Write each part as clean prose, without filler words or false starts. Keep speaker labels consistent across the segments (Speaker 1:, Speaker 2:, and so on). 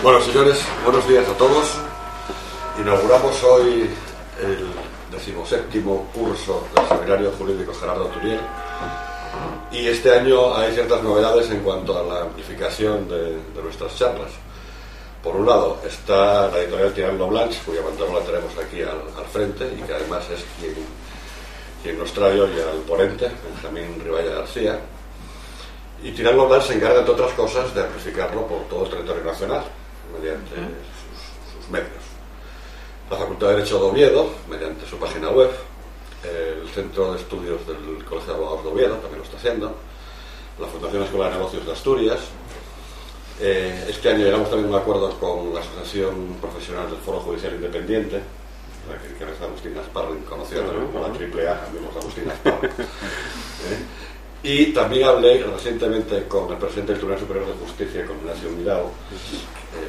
Speaker 1: Bueno, señores, buenos días a todos. Inauguramos hoy el 17º curso del Seminario Jurídico Gerardo Turiel y este año hay ciertas novedades en cuanto a la amplificación de nuestras charlas. Por un lado está la editorial Tirant-lo Blanch, cuya pantalla la tenemos aquí al frente y que además es quien nos trae hoy al ponente, Benjamín Riballa García. Y Tirant-lo Blanch se encarga, entre otras cosas, de amplificarlo por todo el territorio nacional mediante sus medios. La Facultad de Derecho de Oviedo, mediante su página web, el Centro de Estudios del Colegio de Abogados de Oviedo también lo está haciendo, la Fundación Escuela de Negocios de Asturias. Este año llegamos también a un acuerdo con la Asociación Profesional del Foro Judicial Independiente, que es Agustín Asparren, conocida también como la AAA, amigos de Agustín Asparren. Y también hablé recientemente con el presidente del Tribunal Superior de Justicia, con Ignacio Mirao,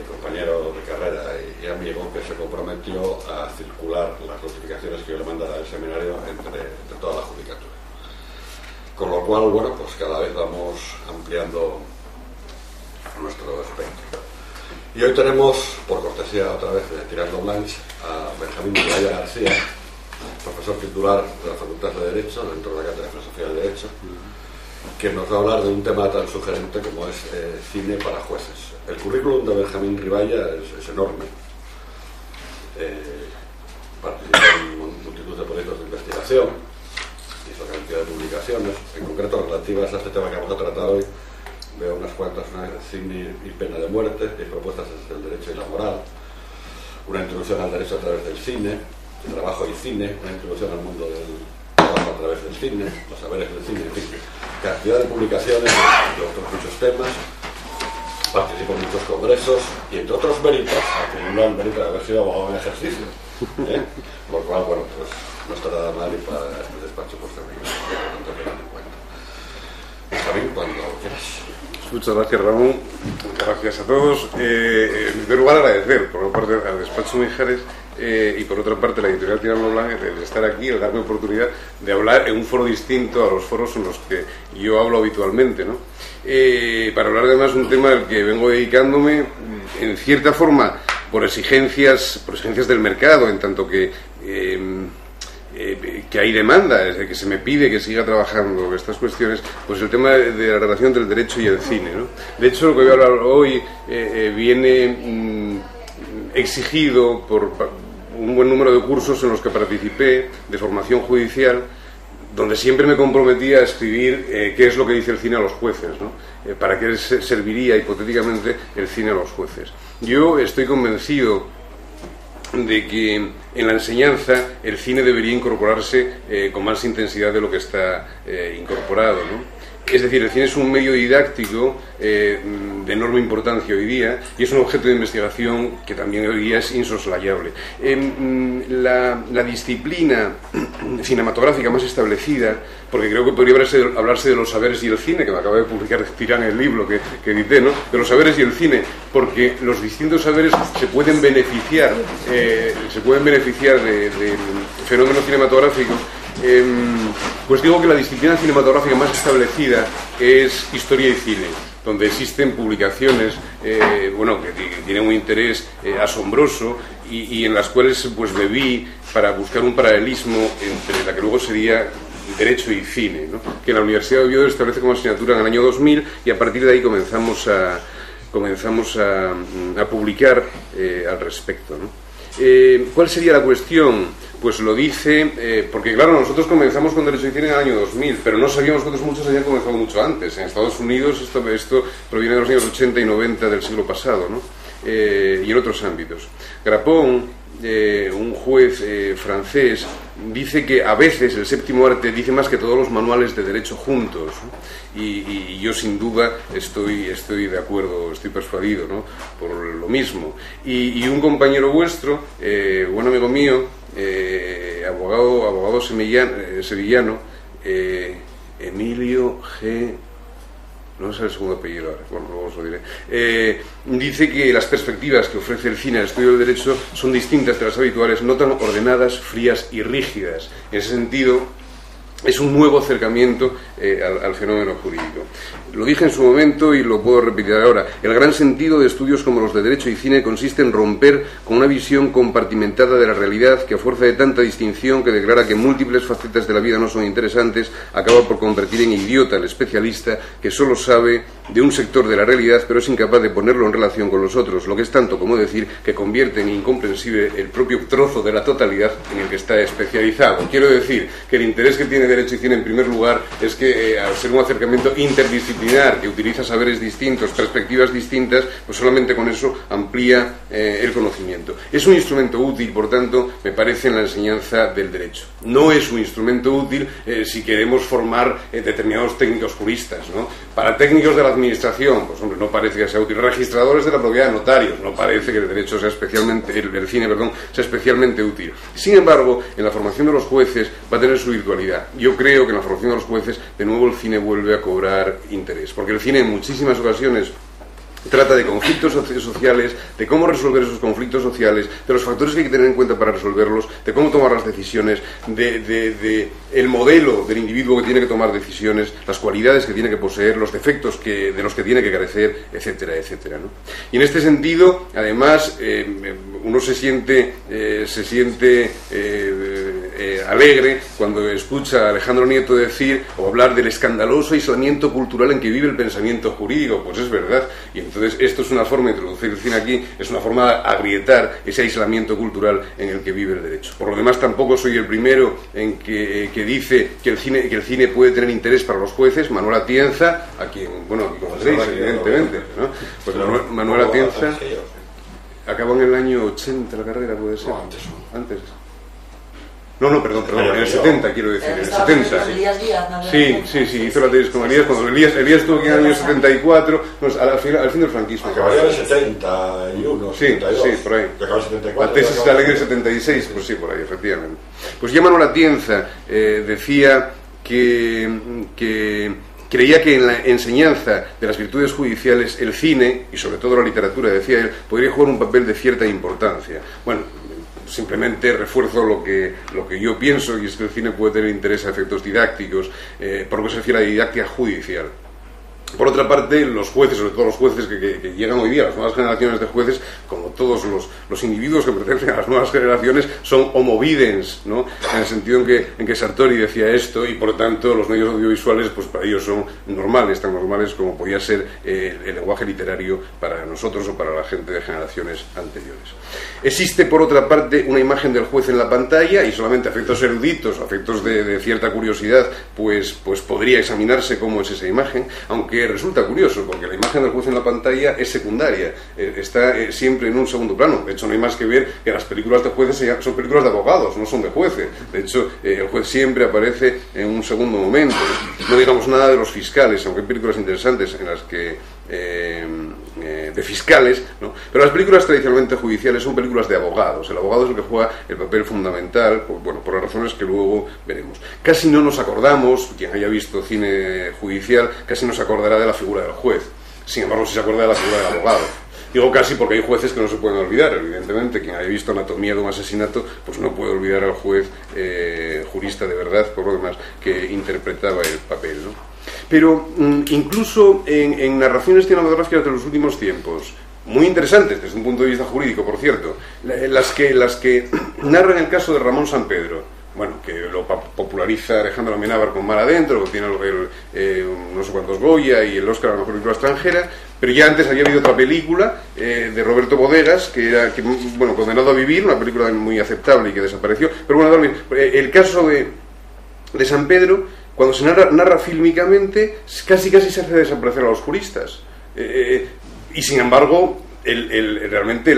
Speaker 1: compañero de carrera y amigo, que se comprometió a circular las notificaciones que yo le mandara al seminario entre toda la judicatura. Con lo cual, bueno, pues cada vez vamos ampliando nuestro espectro. Y hoy tenemos, por cortesía otra vez de Tirant-lo Blanch, a Benjamín Riballa García, profesor titular de la Facultad de Derecho, dentro de la Cátedra de Filosofía del Derecho, que nos va a hablar de un tema tan sugerente como es cine para jueces. El currículum de Benjamín Riballa es enorme. Participó en multitud de proyectos de investigación, hizo cantidad de publicaciones, en concreto relativas a este tema que vamos a tratar hoy. Veo unas cuantas: cine y pena de muerte, y propuestas desde el derecho y la moral, una introducción al derecho a través del cine, trabajo y cine, una introducción al mundo del trabajo a través del cine, los saberes del cine, en fin, cantidad de publicaciones de otros muchos temas. Participó en muchos congresos y, entre otros méritos, acumuló el mérito de haber sido abogado en ejercicio, por lo cual, bueno, pues no está nada mal y para este despacho pues también es importante tener en cuenta. Benjamín, cuando quieras.
Speaker 2: Muchas gracias, Ramón. Gracias a todos. En primer lugar, agradecer por una parte al despacho Mijares y por otra parte la editorial Tirant-lo Blanch de estar aquí, el darme oportunidad de hablar en un foro distinto a los foros en los que yo hablo habitualmente, ¿no? Para hablar además de un tema al que vengo dedicándome en cierta forma por exigencias del mercado, en tanto que hay demanda, es de que se me pide que siga trabajando estas cuestiones, pues el tema de la relación del derecho y el cine, ¿no? De hecho, lo que voy a hablar hoy viene exigido por un buen número de cursos en los que participé de formación judicial, donde siempre me comprometía a escribir qué es lo que dice el cine a los jueces, ¿no? Para qué serviría hipotéticamente el cine a los jueces. Yo estoy convencido de que en la enseñanza el cine debería incorporarse con más intensidad de lo que está incorporado, ¿no? Es decir, el cine es un medio didáctico de enorme importancia hoy día y es un objeto de investigación que también hoy día es insoslayable. La disciplina cinematográfica más establecida, porque creo que podría hablarse de los saberes y el cine, que me acaba de publicar Tirant en el libro que edité, ¿no? De los saberes y el cine, porque los distintos saberes se pueden beneficiar del fenómeno cinematográfico. Pues digo que la disciplina cinematográfica más establecida es historia y cine, donde existen publicaciones que tienen un interés asombroso y en las cuales pues me vi para buscar un paralelismo entre la que luego sería derecho y cine, ¿no? Que en la Universidad de Oviedo establece como asignatura en el año 2000 y a partir de ahí comenzamos a publicar al respecto, ¿no? ¿Cuál sería la cuestión? Pues lo dice, porque claro, nosotros comenzamos con Derecho y Cine en el año 2000, pero no sabíamos que otros muchos habían comenzado mucho antes. En Estados Unidos esto proviene de los años 80 y 90 del siglo pasado, ¿no? Y en otros ámbitos. Grapón, un juez francés, dice que a veces el séptimo arte dice más que todos los manuales de derecho juntos, ¿no? Y yo sin duda estoy de acuerdo, estoy persuadido, ¿no? Por lo mismo. Y un compañero vuestro, buen amigo mío, abogado sevillano, Emilio G. no sé el segundo apellido ahora, bueno, luego os lo diré, dice que las perspectivas que ofrece el cine al estudio del derecho son distintas de las habituales, no tan ordenadas, frías y rígidas. En ese sentido, es un nuevo acercamiento al fenómeno jurídico. Lo dije en su momento y lo puedo repetir ahora. El gran sentido de estudios como los de Derecho y Cine consiste en romper con una visión compartimentada de la realidad que, a fuerza de tanta distinción que declara que múltiples facetas de la vida no son interesantes, acaba por convertir en idiota al especialista que solo sabe de un sector de la realidad pero es incapaz de ponerlo en relación con los otros, lo que es tanto como decir que convierte en incomprensible el propio trozo de la totalidad en el que está especializado. Quiero decir que el interés que tiene Derecho y Cine en primer lugar es que al ser un acercamiento interdisciplinar que utiliza saberes distintos, perspectivas distintas, pues solamente con eso amplía el conocimiento. Es un instrumento útil, por tanto, me parece, en la enseñanza del derecho. No es un instrumento útil si queremos formar determinados técnicos juristas, ¿no? Para técnicos de la administración, pues hombre, no parece que sea útil. Registradores de la propiedad, notarios, no parece que el derecho sea especialmente, el cine, perdón, sea especialmente útil. Sin embargo, en la formación de los jueces va a tener su virtualidad. Yo creo que en la formación de los jueces, de nuevo el cine vuelve a cobrar interés, porque el cine en muchísimas ocasiones trata de conflictos sociales, de cómo resolver esos conflictos sociales, de los factores que hay que tener en cuenta para resolverlos, de cómo tomar las decisiones, de el modelo del individuo que tiene que tomar decisiones, las cualidades que tiene que poseer, los defectos de los que tiene que carecer, etcétera, etcétera, ¿no? Y en este sentido, además, uno se siente alegre cuando escucha a Alejandro Nieto decir o hablar del escandaloso aislamiento cultural en que vive el pensamiento jurídico. Pues es verdad, y entonces esto es una forma de introducir el cine aquí, es una forma de agrietar ese aislamiento cultural en el que vive el derecho. Por lo demás, tampoco soy el primero en que dice que el cine puede tener interés para los jueces. Manuel Atienza, a quien, bueno, aquí conocéis, evidentemente, ¿no? Pues Manuel Atienza acabó en el año 80 la carrera, puede ser. Antes. No, perdón, en el 70 quiero decir, en el 70.
Speaker 3: Elías Díaz, ¿no?
Speaker 2: Sí, hizo la tesis con Elías, cuando Elías estuvo aquí en el año 74, pues al fin del franquismo.
Speaker 1: Acabaría en el 71, 72.
Speaker 2: Sí, por ahí.
Speaker 1: Acabó en el 74.
Speaker 2: La tesis sale en el 76, pues sí, por ahí, efectivamente. Pues ya Manuel Atienza decía que creía que en la enseñanza de las virtudes judiciales el cine, y sobre todo la literatura, decía él, podría jugar un papel de cierta importancia. Bueno, simplemente refuerzo lo que yo pienso, y es que el cine puede tener interés a efectos didácticos, por lo que se refiere a la didáctica judicial. Por otra parte, los jueces, sobre todo los jueces que llegan hoy día, las nuevas generaciones de jueces, como todos los individuos que pertenecen a las nuevas generaciones, son homo videns, ¿no? En el sentido en que Sartori decía esto, y por lo tanto los medios audiovisuales, pues para ellos son normales, tan normales como podía ser el lenguaje literario para nosotros o para la gente de generaciones anteriores. Existe, por otra parte, una imagen del juez en la pantalla, y solamente a efectos eruditos, a efectos de cierta curiosidad, pues podría examinarse cómo es esa imagen, aunque resulta curioso, porque la imagen del juez en la pantalla es secundaria, está siempre en un segundo plano. De hecho, no hay más que ver que las películas de jueces son películas de abogados, no son de jueces. De hecho, el juez siempre aparece en un segundo momento. No digamos nada de los fiscales, aunque hay películas interesantes en las que de fiscales, ¿no? Pero las películas tradicionalmente judiciales son películas de abogados. El abogado es el que juega el papel fundamental, por las razones que luego veremos. Casi no nos acordamos, quien haya visto cine judicial, casi no se acordará de la figura del juez. Sin embargo, sí se acuerda de la figura del abogado. Digo casi porque hay jueces que no se pueden olvidar, evidentemente. Quien haya visto Anatomía de un asesinato, pues no puede olvidar al juez jurista de verdad, por lo demás, que interpretaba el papel, ¿no? Pero incluso en narraciones cinematográficas de los últimos tiempos, muy interesantes desde un punto de vista jurídico, por cierto, las que narran el caso de Ramón Sampedro, bueno, que lo populariza Alejandro Amenábar con Mar Adentro, que tiene no sé cuántos Goya y el Oscar a la mejor película extranjera, pero ya antes había habido otra película de Roberto Bodegas, que era Condenado a vivir, una película muy aceptable y que desapareció. Pero bueno, el caso de San Pedro, cuando se narra fílmicamente, casi se hace desaparecer a los juristas. Y sin embargo, realmente,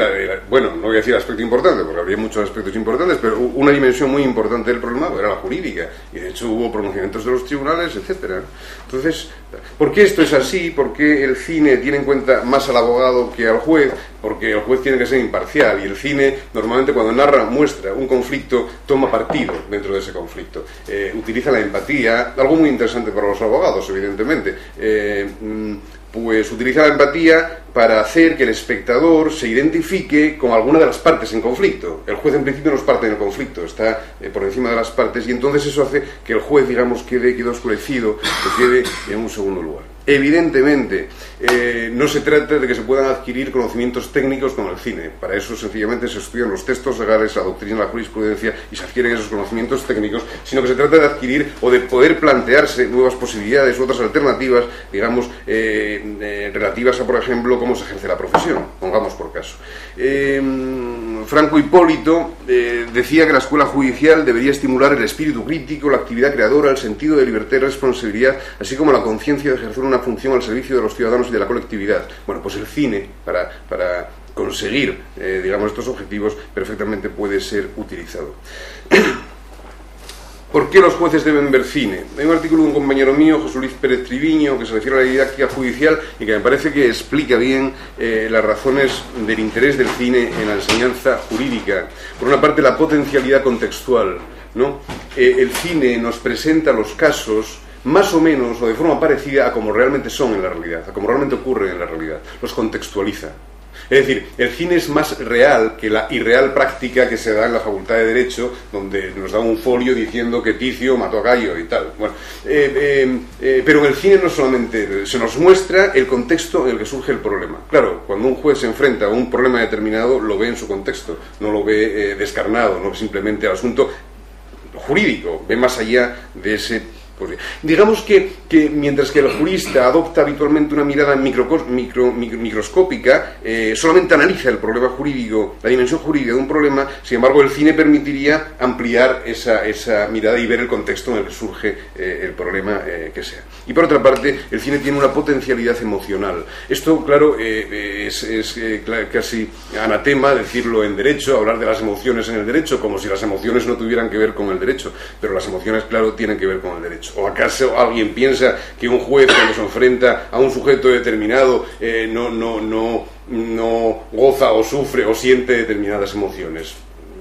Speaker 2: bueno, no voy a decir aspecto importante, porque habría muchos aspectos importantes, pero una dimensión muy importante del problema era la jurídica, y de hecho hubo pronunciamientos de los tribunales, etcétera. Entonces, ¿por qué esto es así? ¿Por qué el cine tiene en cuenta más al abogado que al juez? Porque el juez tiene que ser imparcial, y el cine normalmente cuando muestra un conflicto, toma partido dentro de ese conflicto, utiliza la empatía, algo muy interesante para los abogados, evidentemente. pues utiliza la empatía para hacer que el espectador se identifique con alguna de las partes en conflicto. El juez en principio no es parte del conflicto, está por encima de las partes, y entonces eso hace que el juez, digamos, quede oscurecido, que quede en un segundo lugar. Evidentemente, no se trata de que se puedan adquirir conocimientos técnicos con el cine. Para eso sencillamente se estudian los textos legales, la doctrina, la jurisprudencia, y se adquieren esos conocimientos técnicos, sino que se trata de adquirir o de poder plantearse nuevas posibilidades u otras alternativas, digamos, relativas a, por ejemplo, cómo se ejerce la profesión, pongamos por caso. Franco Hipólito decía que la escuela judicial debería estimular el espíritu crítico, la actividad creadora, el sentido de libertad y responsabilidad, así como la conciencia de ejercer una función al servicio de los ciudadanos y de la colectividad. Bueno, pues el cine, para conseguir, digamos, estos objetivos, perfectamente puede ser utilizado. ¿Por qué los jueces deben ver cine? Hay un artículo de un compañero mío, José Luis Pérez Triviño, que se refiere a la didáctica judicial y que me parece que explica bien las razones del interés del cine en la enseñanza jurídica. Por una parte, la potencialidad contextual, ¿no? El cine nos presenta los casos más o menos o de forma parecida a como realmente son en la realidad, a como realmente ocurren en la realidad, los contextualiza. Es decir, el cine es más real que la irreal práctica que se da en la Facultad de Derecho, donde nos da un folio diciendo que Ticio mató a Gallo y tal. Bueno, pero en el cine no solamente se nos muestra el contexto en el que surge el problema. Claro, cuando un juez se enfrenta a un problema determinado, lo ve en su contexto, no lo ve descarnado, no simplemente al asunto jurídico, ve más allá de ese. Pues digamos que mientras que el jurista adopta habitualmente una mirada microscópica, solamente analiza el problema jurídico, la dimensión jurídica de un problema, sin embargo el cine permitiría ampliar esa mirada y ver el contexto en el que surge el problema que sea. Y por otra parte, el cine tiene una potencialidad emocional. Esto, claro, es casi anatema decirlo en derecho, hablar de las emociones en el derecho, como si las emociones no tuvieran que ver con el derecho, pero las emociones, claro, tienen que ver con el derecho. ¿O acaso alguien piensa que un juez, cuando se enfrenta a un sujeto determinado, no goza o sufre o siente determinadas emociones?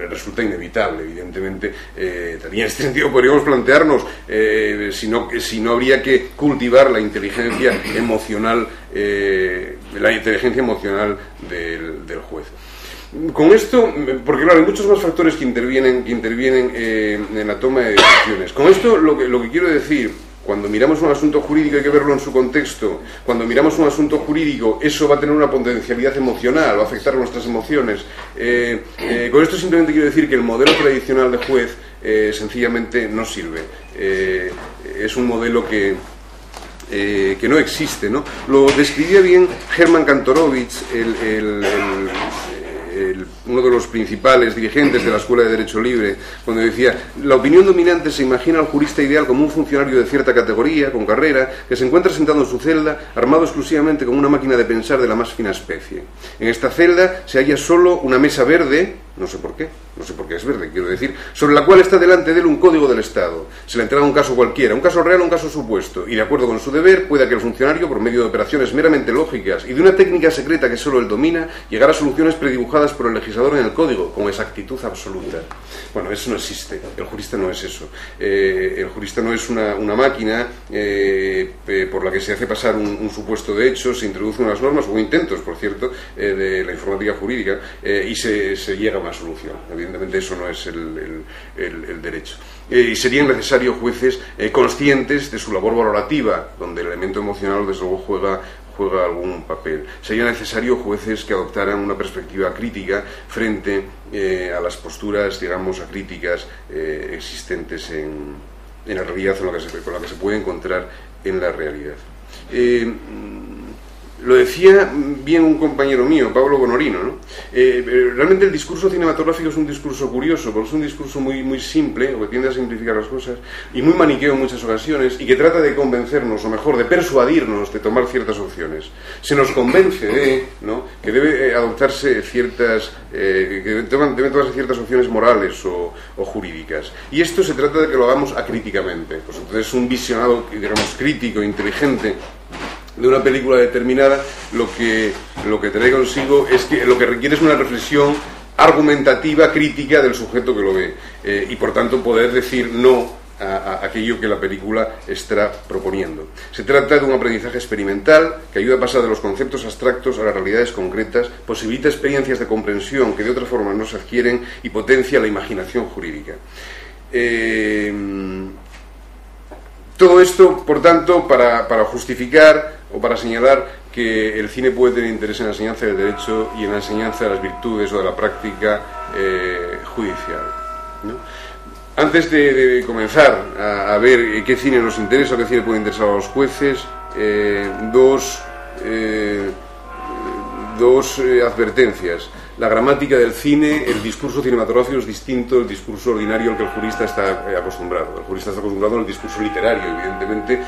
Speaker 2: Resulta inevitable, evidentemente. También en este sentido podríamos plantearnos si no habría que cultivar la inteligencia emocional del juez. Con esto, porque claro, hay muchos más factores que intervienen en la toma de decisiones. Con esto lo que quiero decir, cuando miramos un asunto jurídico hay que verlo en su contexto. Cuando miramos un asunto jurídico, eso va a tener una potencialidad emocional, va a afectar nuestras emociones. Con esto simplemente quiero decir que el modelo tradicional de juez sencillamente no sirve. Es un modelo que no existe, ¿no? Lo describía bien Hermann Kantorowicz, uno de los principales dirigentes de la Escuela de Derecho Libre, cuando decía: la opinión dominante se imagina al jurista ideal como un funcionario de cierta categoría, con carrera, que se encuentra sentado en su celda, armado exclusivamente con una máquina de pensar de la más fina especie. En esta celda se halla solo una mesa verde, no sé por qué es verde, quiero decir, sobre la cual está delante de él un código del Estado. Se le entrega un caso cualquiera, un caso real o un caso supuesto, y de acuerdo con su deber, puede aquel funcionario, por medio de operaciones meramente lógicas y de una técnica secreta que solo él domina, llegar a soluciones predibujadas por el legislador en el código, con exactitud absoluta. Bueno, eso no existe. El jurista no es eso. El jurista no es una máquina por la que se hace pasar un supuesto de hecho, se introducen unas normas, o intentos, por cierto, de la informática jurídica, y se llega a una solución. Evidentemente eso no es el derecho. Y serían necesarios jueces conscientes de su labor valorativa, donde el elemento emocional desde luego juega algún papel. Sería necesario jueces que adoptaran una perspectiva crítica frente a las posturas, digamos, acríticas existentes en la realidad, con la que se puede encontrar en la realidad. Lo decía bien un compañero mío, Pablo Bonorino, ¿no? Realmente el discurso cinematográfico es un discurso curioso, porque es un discurso muy simple, o que tiende a simplificar las cosas, y muy maniqueo en muchas ocasiones, y que trata de convencernos, o mejor, de persuadirnos de tomar ciertas opciones. Se nos convence ¿no?, que debe adoptarse deben tomarse ciertas opciones morales o jurídicas. Y esto se trata de que lo hagamos acríticamente. Pues entonces un visionado, digamos, crítico, inteligente, de una película determinada, lo que trae consigo es que lo que requiere es una reflexión argumentativa, crítica del sujeto que lo ve, y por tanto poder decir no a aquello que la película está proponiendo. Se trata de un aprendizaje experimental que ayuda a pasar de los conceptos abstractos a las realidades concretas, posibilita experiencias de comprensión que de otra forma no se adquieren y potencia la imaginación jurídica. Todo esto, por tanto, para justificar o para señalar que el cine puede tener interés en la enseñanza del derecho y en la enseñanza de las virtudes o de la práctica judicial, ¿no? Antes de comenzar a ver qué cine nos interesa o qué cine puede interesar a los jueces, dos advertencias. La gramática del cine, el discurso cinematográfico es distinto del discurso ordinario al que el jurista está acostumbrado. El jurista está acostumbrado al discurso literario, evidentemente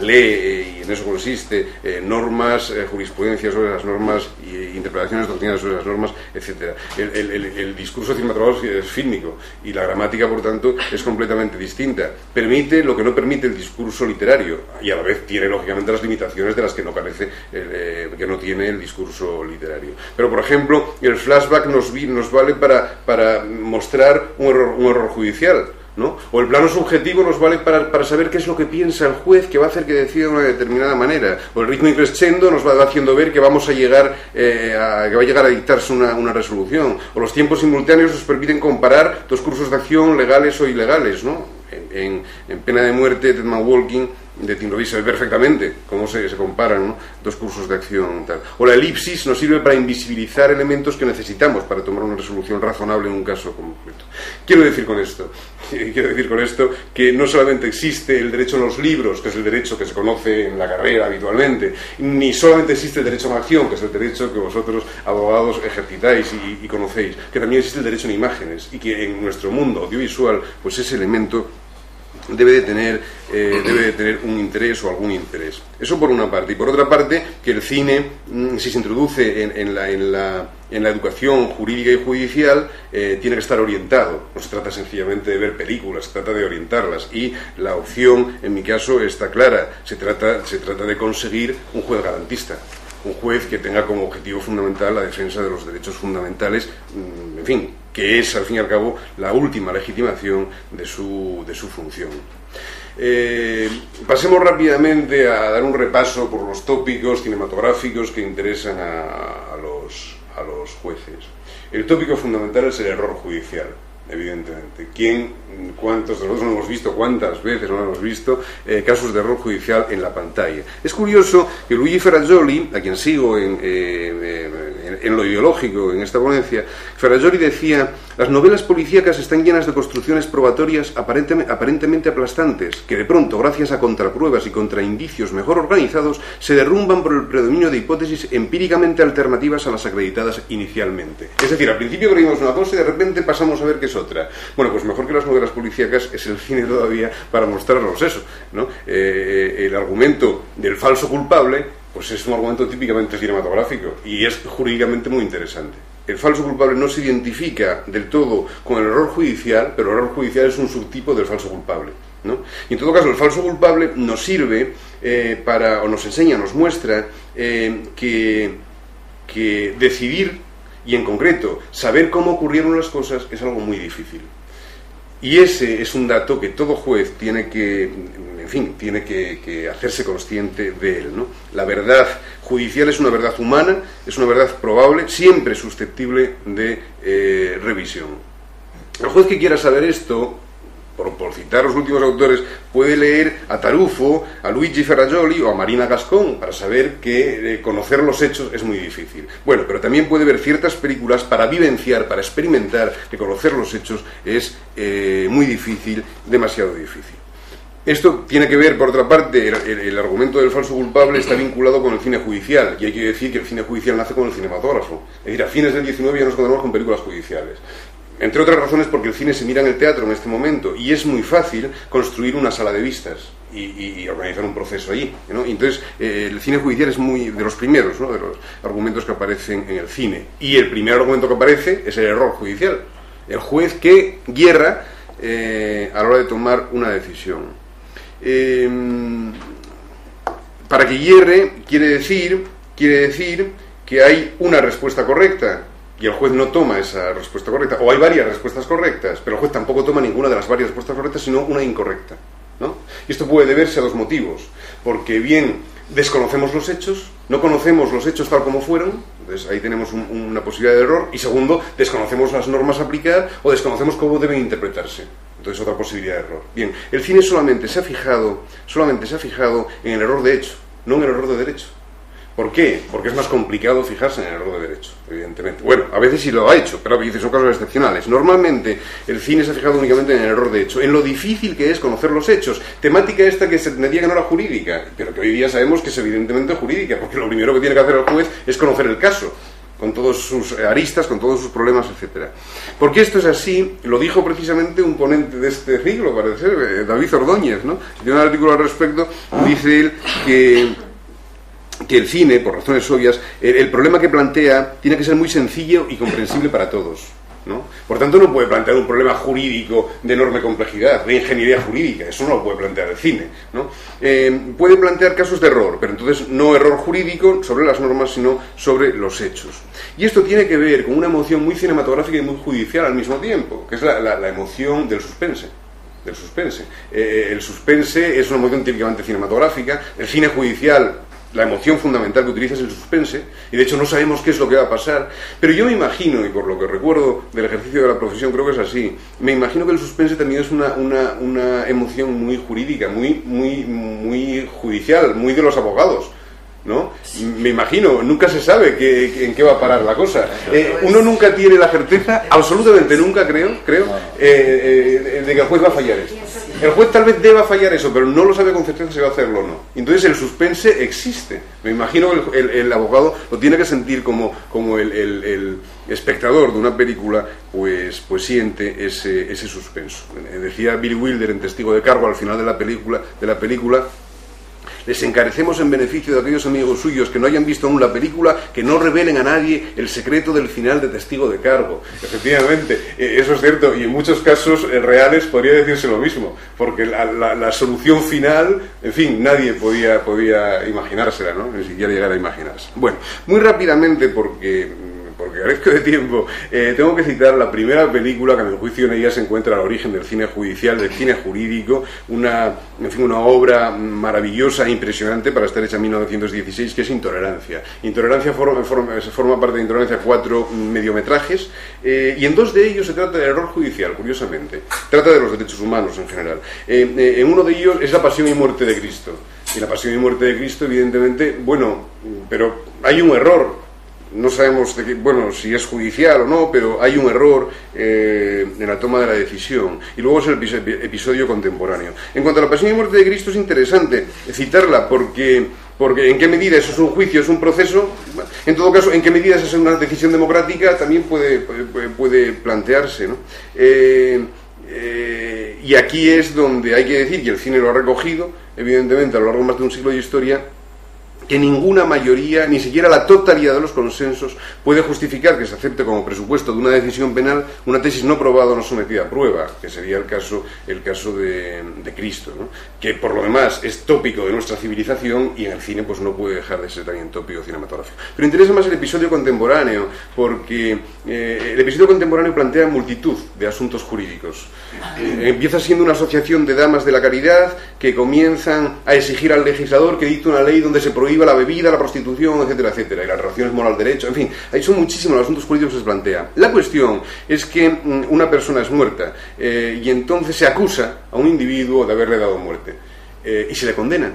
Speaker 2: lee, y en eso consiste, normas, jurisprudencia sobre las normas, interpretaciones doctrinales sobre las normas, etc. El discurso cinematográfico es fílmico y la gramática, por tanto, es completamente distinta. Permite lo que no permite el discurso literario y a la vez tiene, lógicamente, las limitaciones de las que no carece, que no tiene el discurso literario. Pero, por ejemplo, el flashback nos vale para mostrar un error judicial, ¿no? O el plano subjetivo nos vale para saber qué es lo que piensa el juez que va a hacer que decida de una determinada manera. O el ritmo increscendo nos va haciendo ver que vamos a llegar que va a llegar a dictarse una resolución. O los tiempos simultáneos nos permiten comparar dos cursos de acción legales o ilegales, ¿no? En Pena de Muerte, Dead Man Walking, de Tim Lovell se ve perfectamente cómo se comparan, ¿no?, dos cursos de acción, tal. O la elipsis nos sirve para invisibilizar elementos que necesitamos para tomar una resolución razonable en un caso concreto. Quiero decir con esto que no solamente existe el derecho en los libros, que es el derecho que se conoce en la carrera habitualmente, ni solamente existe el derecho en acción, que es el derecho que vosotros, abogados, ejercitáis y conocéis, que también existe el derecho en imágenes, y que en nuestro mundo audiovisual, pues ese elemento debe de tener un interés o algún interés. Eso por una parte. Y por otra parte, que el cine, si se introduce en la educación jurídica y judicial, tiene que estar orientado. No se trata sencillamente de ver películas, se trata de orientarlas. Y la opción, en mi caso, está clara. Se trata de conseguir un juez garantista. Un juez que tenga como objetivo fundamental la defensa de los derechos fundamentales, en fin, que es, al fin y al cabo, la última legitimación de su función. Pasemos rápidamente a dar un repaso por los tópicos cinematográficos que interesan a los jueces. El tópico fundamental es el error judicial, evidentemente. ¿Cuántos de nosotros no hemos visto, cuántas veces no hemos visto casos de error judicial en la pantalla? Es curioso que Luigi Ferrajoli, a quien sigo en lo ideológico en esta ponencia, Ferrajoli decía: las novelas policíacas están llenas de construcciones probatorias aparentemente aplastantes, que de pronto, gracias a contrapruebas y contraindicios mejor organizados, se derrumban por el predominio de hipótesis empíricamente alternativas a las acreditadas inicialmente. Es decir, al principio creímos una cosa y de repente pasamos a ver que es otra. Bueno, pues mejor que las novelas policíacas es el cine todavía para mostrarnos eso, ¿no? El argumento del falso culpable, pues es un argumento típicamente cinematográfico y es jurídicamente muy interesante. El falso culpable no se identifica del todo con el error judicial, pero el error judicial es un subtipo del falso culpable, ¿no? Y en todo caso, el falso culpable nos sirve o nos enseña, nos muestra que decidir, y en concreto saber cómo ocurrieron las cosas, es algo muy difícil. Y ese es un dato que todo juez tiene que hacerse consciente de él, ¿no? La verdad judicial es una verdad humana, es una verdad probable, siempre susceptible de revisión. El juez que quiera saber esto, por citar los últimos autores, puede leer a Tarufo, a Luigi Ferrajoli o a Marina Gascón para saber que conocer los hechos es muy difícil. Bueno, pero también puede ver ciertas películas para vivenciar, para experimentar que conocer los hechos es muy difícil, demasiado difícil. Esto tiene que ver, por otra parte, el argumento del falso culpable está vinculado con el cine judicial, y hay que decir que el cine judicial nace con el cinematógrafo. Es decir, a fines del 19 ya nos encontramos con películas judiciales. Entre otras razones porque el cine se mira en el teatro en este momento y es muy fácil construir una sala de vistas y organizar un proceso allí, ¿no? Y entonces el cine judicial es muy de los primeros, ¿no?, de los argumentos que aparecen en el cine. Y el primer argumento que aparece es el error judicial. El juez que hierra a la hora de tomar una decisión. Para que hierre quiere decir que hay una respuesta correcta. y el juez no toma esa respuesta correcta, o hay varias respuestas correctas, pero el juez tampoco toma ninguna de las varias respuestas correctas, sino una incorrecta, ¿no? Y esto puede deberse a dos motivos, porque bien desconocemos los hechos, no conocemos los hechos tal como fueron, entonces ahí tenemos una posibilidad de error, y segundo, desconocemos las normas a aplicar o desconocemos cómo deben interpretarse, entonces otra posibilidad de error. Bien, el cine solamente se ha fijado en el error de hecho, no en el error de derecho. ¿Por qué? Porque es más complicado fijarse en el error de derecho, evidentemente. Bueno, a veces sí lo ha hecho, pero a veces son casos excepcionales. Normalmente el cine se ha fijado únicamente en el error de hecho, en lo difícil que es conocer los hechos. Temática esta que se entendía que no era jurídica, pero que hoy día sabemos que es evidentemente jurídica, porque lo primero que tiene que hacer el juez es conocer el caso, con todos sus aristas, con todos sus problemas, etcétera. ¿Por qué esto es así? Lo dijo precisamente un ponente de este siglo, parece ser, David Ordóñez, ¿no? Tiene un artículo al respecto, dice él que el cine, por razones obvias, el problema que plantea tiene que ser muy sencillo y comprensible para todos, ¿no? Por tanto, no puede plantear un problema jurídico de enorme complejidad, de ingeniería jurídica, eso no lo puede plantear el cine, ¿no? Puede plantear casos de error, pero entonces no error jurídico sobre las normas, sino sobre los hechos. Y esto tiene que ver con una emoción muy cinematográfica y muy judicial al mismo tiempo, que es la emoción del suspense. El suspense es una emoción típicamente cinematográfica, el cine judicial, la emoción fundamental que utiliza es el suspense, y de hecho no sabemos qué es lo que va a pasar, pero yo me imagino, y por lo que recuerdo del ejercicio de la profesión creo que es así, me imagino que el suspense también es una emoción muy jurídica, muy judicial, muy de los abogados, ¿no? Me imagino, nunca se sabe en qué va a parar la cosa. Uno nunca tiene la certeza, absolutamente nunca creo, de que el juez va a fallar esto. El juez tal vez deba fallar eso, pero no lo sabe con certeza si va a hacerlo o no. Entonces el suspense existe. Me imagino que el abogado lo tiene que sentir como el espectador de una película, pues siente ese suspenso. Decía Billy Wilder en Testigo de Cargo al final de la película: les encarecemos en beneficio de aquellos amigos suyos que no hayan visto aún la película, que no revelen a nadie el secreto del final de Testigo de Cargo. Efectivamente, eso es cierto, y en muchos casos reales podría decirse lo mismo, porque la solución final, en fin, nadie podía imaginársela, ¿no? Ni siquiera llegar a imaginarse. Bueno, muy rápidamente, porque carezco de tiempo, tengo que citar la primera película que a mi juicio en ella se encuentra al origen del cine judicial, del cine jurídico, una obra maravillosa e impresionante para estar hecha en 1916, que es Intolerancia. Intolerancia forma parte de Intolerancia 4 mediometrajes, y en dos de ellos se trata del error judicial, curiosamente. Trata de los derechos humanos en general. En uno de ellos es la pasión y muerte de Cristo. Y la pasión y muerte de Cristo, evidentemente, bueno, pero hay un error. No sabemos si es judicial o no, pero hay un error en la toma de la decisión. Y luego es el episodio contemporáneo. En cuanto a la pasión y muerte de Cristo, es interesante citarla porque en qué medida eso es un juicio, es un proceso. En todo caso, en qué medida eso es una decisión democrática también puede plantearse, ¿no? Y aquí es donde hay que decir, y el cine lo ha recogido, evidentemente, a lo largo de más de un siglo de historia, que ninguna mayoría, ni siquiera la totalidad de los consensos, puede justificar que se acepte como presupuesto de una decisión penal una tesis no probada o no sometida a prueba, que sería el caso de Cristo, ¿no? Que por lo demás es tópico de nuestra civilización, y en el cine pues no puede dejar de ser también tópico cinematográfico. Pero interesa más el episodio contemporáneo, porque el episodio contemporáneo plantea multitud de asuntos jurídicos. Empieza siendo una asociación de damas de la caridad que comienzan a exigir al legislador que dicte una ley donde se prohíba la bebida, la prostitución, etcétera, etcétera, y las relaciones moral-derecho, en fin, ahí son muchísimos los asuntos jurídicos que se plantea. La cuestión es que una persona es muerta y entonces se acusa a un individuo de haberle dado muerte y se le condena.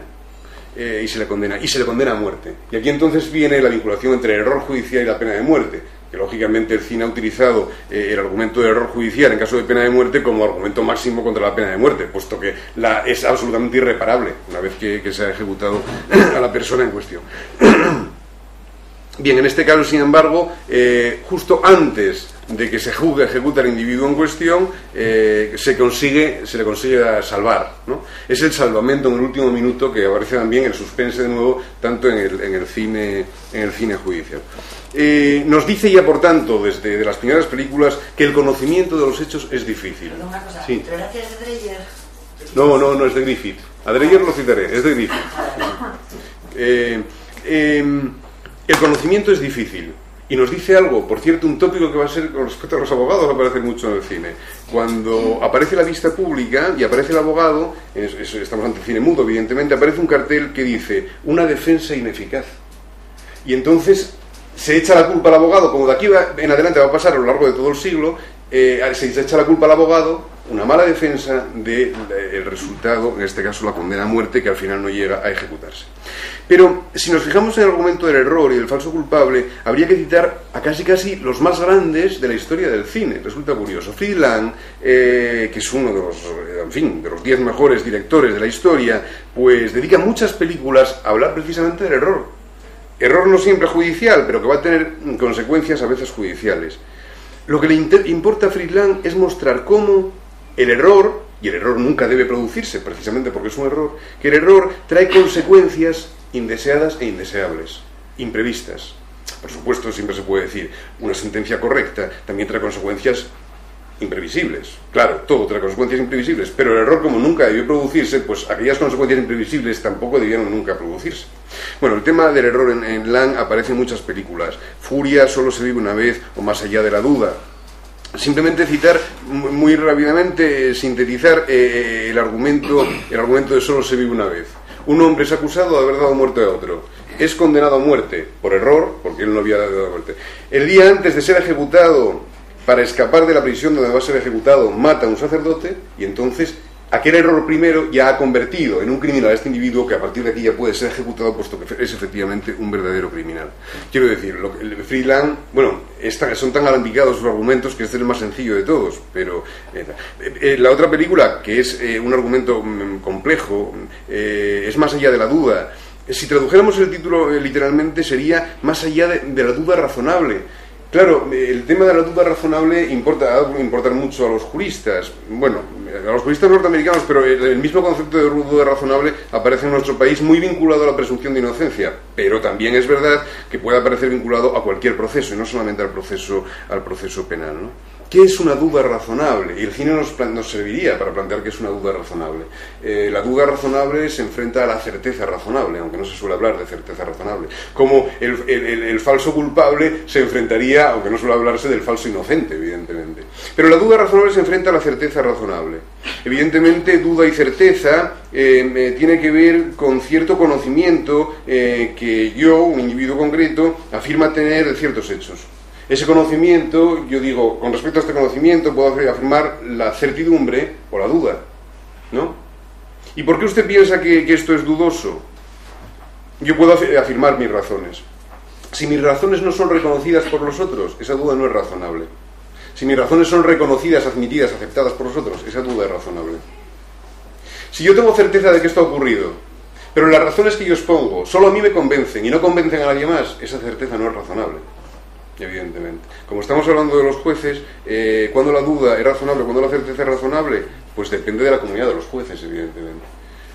Speaker 2: Y se le condena a muerte. Y aquí entonces viene la vinculación entre el error judicial y la pena de muerte, que lógicamente el cine ha utilizado el argumento del error judicial en caso de pena de muerte como argumento máximo contra la pena de muerte, puesto que es absolutamente irreparable una vez que se ha ejecutado a la persona en cuestión. Bien, en este caso, sin embargo, justo antes de que se ejecuta el individuo en cuestión, se le consigue salvar, ¿no? Es el salvamento en el último minuto, que aparece también el suspense de nuevo, tanto en el cine judicial. Nos dice ya, por tanto, desde las primeras películas, que el conocimiento de los hechos es difícil.
Speaker 3: Perdón, una cosa,
Speaker 2: sí.
Speaker 3: ¿Intolerancia es de Dreyer?
Speaker 2: No, es de Griffith. A Dreyer lo citaré, es de Griffith. El conocimiento es difícil. Y nos dice algo, por cierto, un tópico que va a ser con respecto a los abogados, va a aparecer mucho en el cine. Cuando aparece la vista pública y aparece el abogado, estamos ante el cine mudo, evidentemente, aparece un cartel que dice una defensa ineficaz. Y entonces se echa la culpa al abogado, como de aquí en adelante va a pasar a lo largo de todo el siglo, se echa la culpa al abogado, una mala defensa del resultado, en este caso la condena a muerte, que al final no llega a ejecutarse. Pero si nos fijamos en el argumento del error y del falso culpable, habría que citar a casi los más grandes de la historia del cine. Resulta curioso. Fritz Lang, que es uno de los 10 mejores directores de la historia, pues dedica muchas películas a hablar precisamente del error. Error no siempre judicial, pero que va a tener consecuencias a veces judiciales. Lo que le importa a Fritz Lang es mostrar cómo el error, y el error nunca debe producirse, precisamente porque es un error, que el error trae consecuencias indeseadas e indeseables, imprevistas. Por supuesto, siempre se puede decir, una sentencia correcta también trae consecuencias imprevisibles. Claro, todo trae consecuencias imprevisibles, pero el error, como nunca debió producirse, pues aquellas consecuencias imprevisibles tampoco debieron nunca producirse. Bueno, el tema del error en Lang aparece en muchas películas. Furia, Solo se vive una vez, o Más allá de la duda. Simplemente citar muy rápidamente, sintetizar el argumento de Solo se vive una vez. Un hombre es acusado de haber dado muerte a otro. Es condenado a muerte por error, porque él no había dado muerte. El día antes de ser ejecutado, para escapar de la prisión donde va a ser ejecutado, mata a un sacerdote, y entonces aquel error primero ya ha convertido en un criminal a este individuo, que a partir de aquí ya puede ser ejecutado, puesto que es efectivamente un verdadero criminal. Quiero decir, Fritz Lang, bueno, son tan alambicados sus argumentos que este es el más sencillo de todos, pero la otra película, que es un argumento complejo, es Más allá de la duda. Si tradujéramos el título literalmente sería Más allá de la duda razonable. Claro, el tema de la duda razonable ha de importar mucho a los juristas. Bueno, a los juristas norteamericanos, pero el mismo concepto de duda razonable aparece en nuestro país muy vinculado a la presunción de inocencia. Pero también es verdad que puede aparecer vinculado a cualquier proceso, y no solamente al proceso penal, ¿no? ¿Qué es una duda razonable? Y el cine nos serviría para plantear qué es una duda razonable. La duda razonable se enfrenta a la certeza razonable, aunque no se suele hablar de certeza razonable. Como el falso culpable se enfrentaría, aunque no suele hablarse del falso inocente, evidentemente. Pero la duda razonable se enfrenta a la certeza razonable. Evidentemente, duda y certeza tiene que ver con cierto conocimiento que yo, un individuo concreto, afirma tener de ciertos hechos. Ese conocimiento, yo digo, con respecto a este conocimiento puedo afirmar la certidumbre o la duda, ¿no? ¿Y por qué usted piensa que esto es dudoso? Yo puedo afirmar mis razones. Si mis razones no son reconocidas por los otros, esa duda no es razonable. Si mis razones son reconocidas, admitidas, aceptadas por los otros, esa duda es razonable. Si yo tengo certeza de que esto ha ocurrido, pero las razones que yo expongo solo a mí me convencen y no convencen a nadie más, esa certeza no es razonable. Evidentemente. Como estamos hablando de los jueces, ¿cuándo la duda es razonable, cuándo la certeza es razonable? Pues depende de la comunidad de los jueces, evidentemente.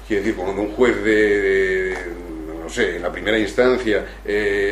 Speaker 2: Quiere decir, cuando un juez no sé, en la primera instancia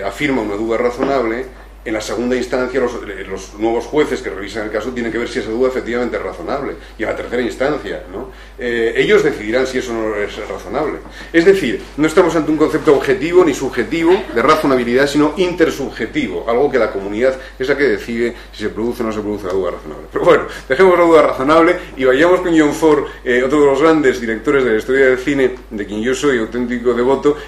Speaker 2: afirma una duda razonable, en la segunda instancia los nuevos jueces que revisan el caso tienen que ver si esa duda efectivamente es razonable. Y en la tercera instancia, ¿no? Ellos decidirán si eso no es razonable. Es decir, no estamos ante un concepto objetivo ni subjetivo de razonabilidad, sino intersubjetivo, algo que la comunidad es la que decide si se produce o no se produce la duda razonable. Pero bueno, dejemos la duda razonable y vayamos con John Ford, otro de los grandes directores de la historia del cine, de quien yo soy auténtico devoto,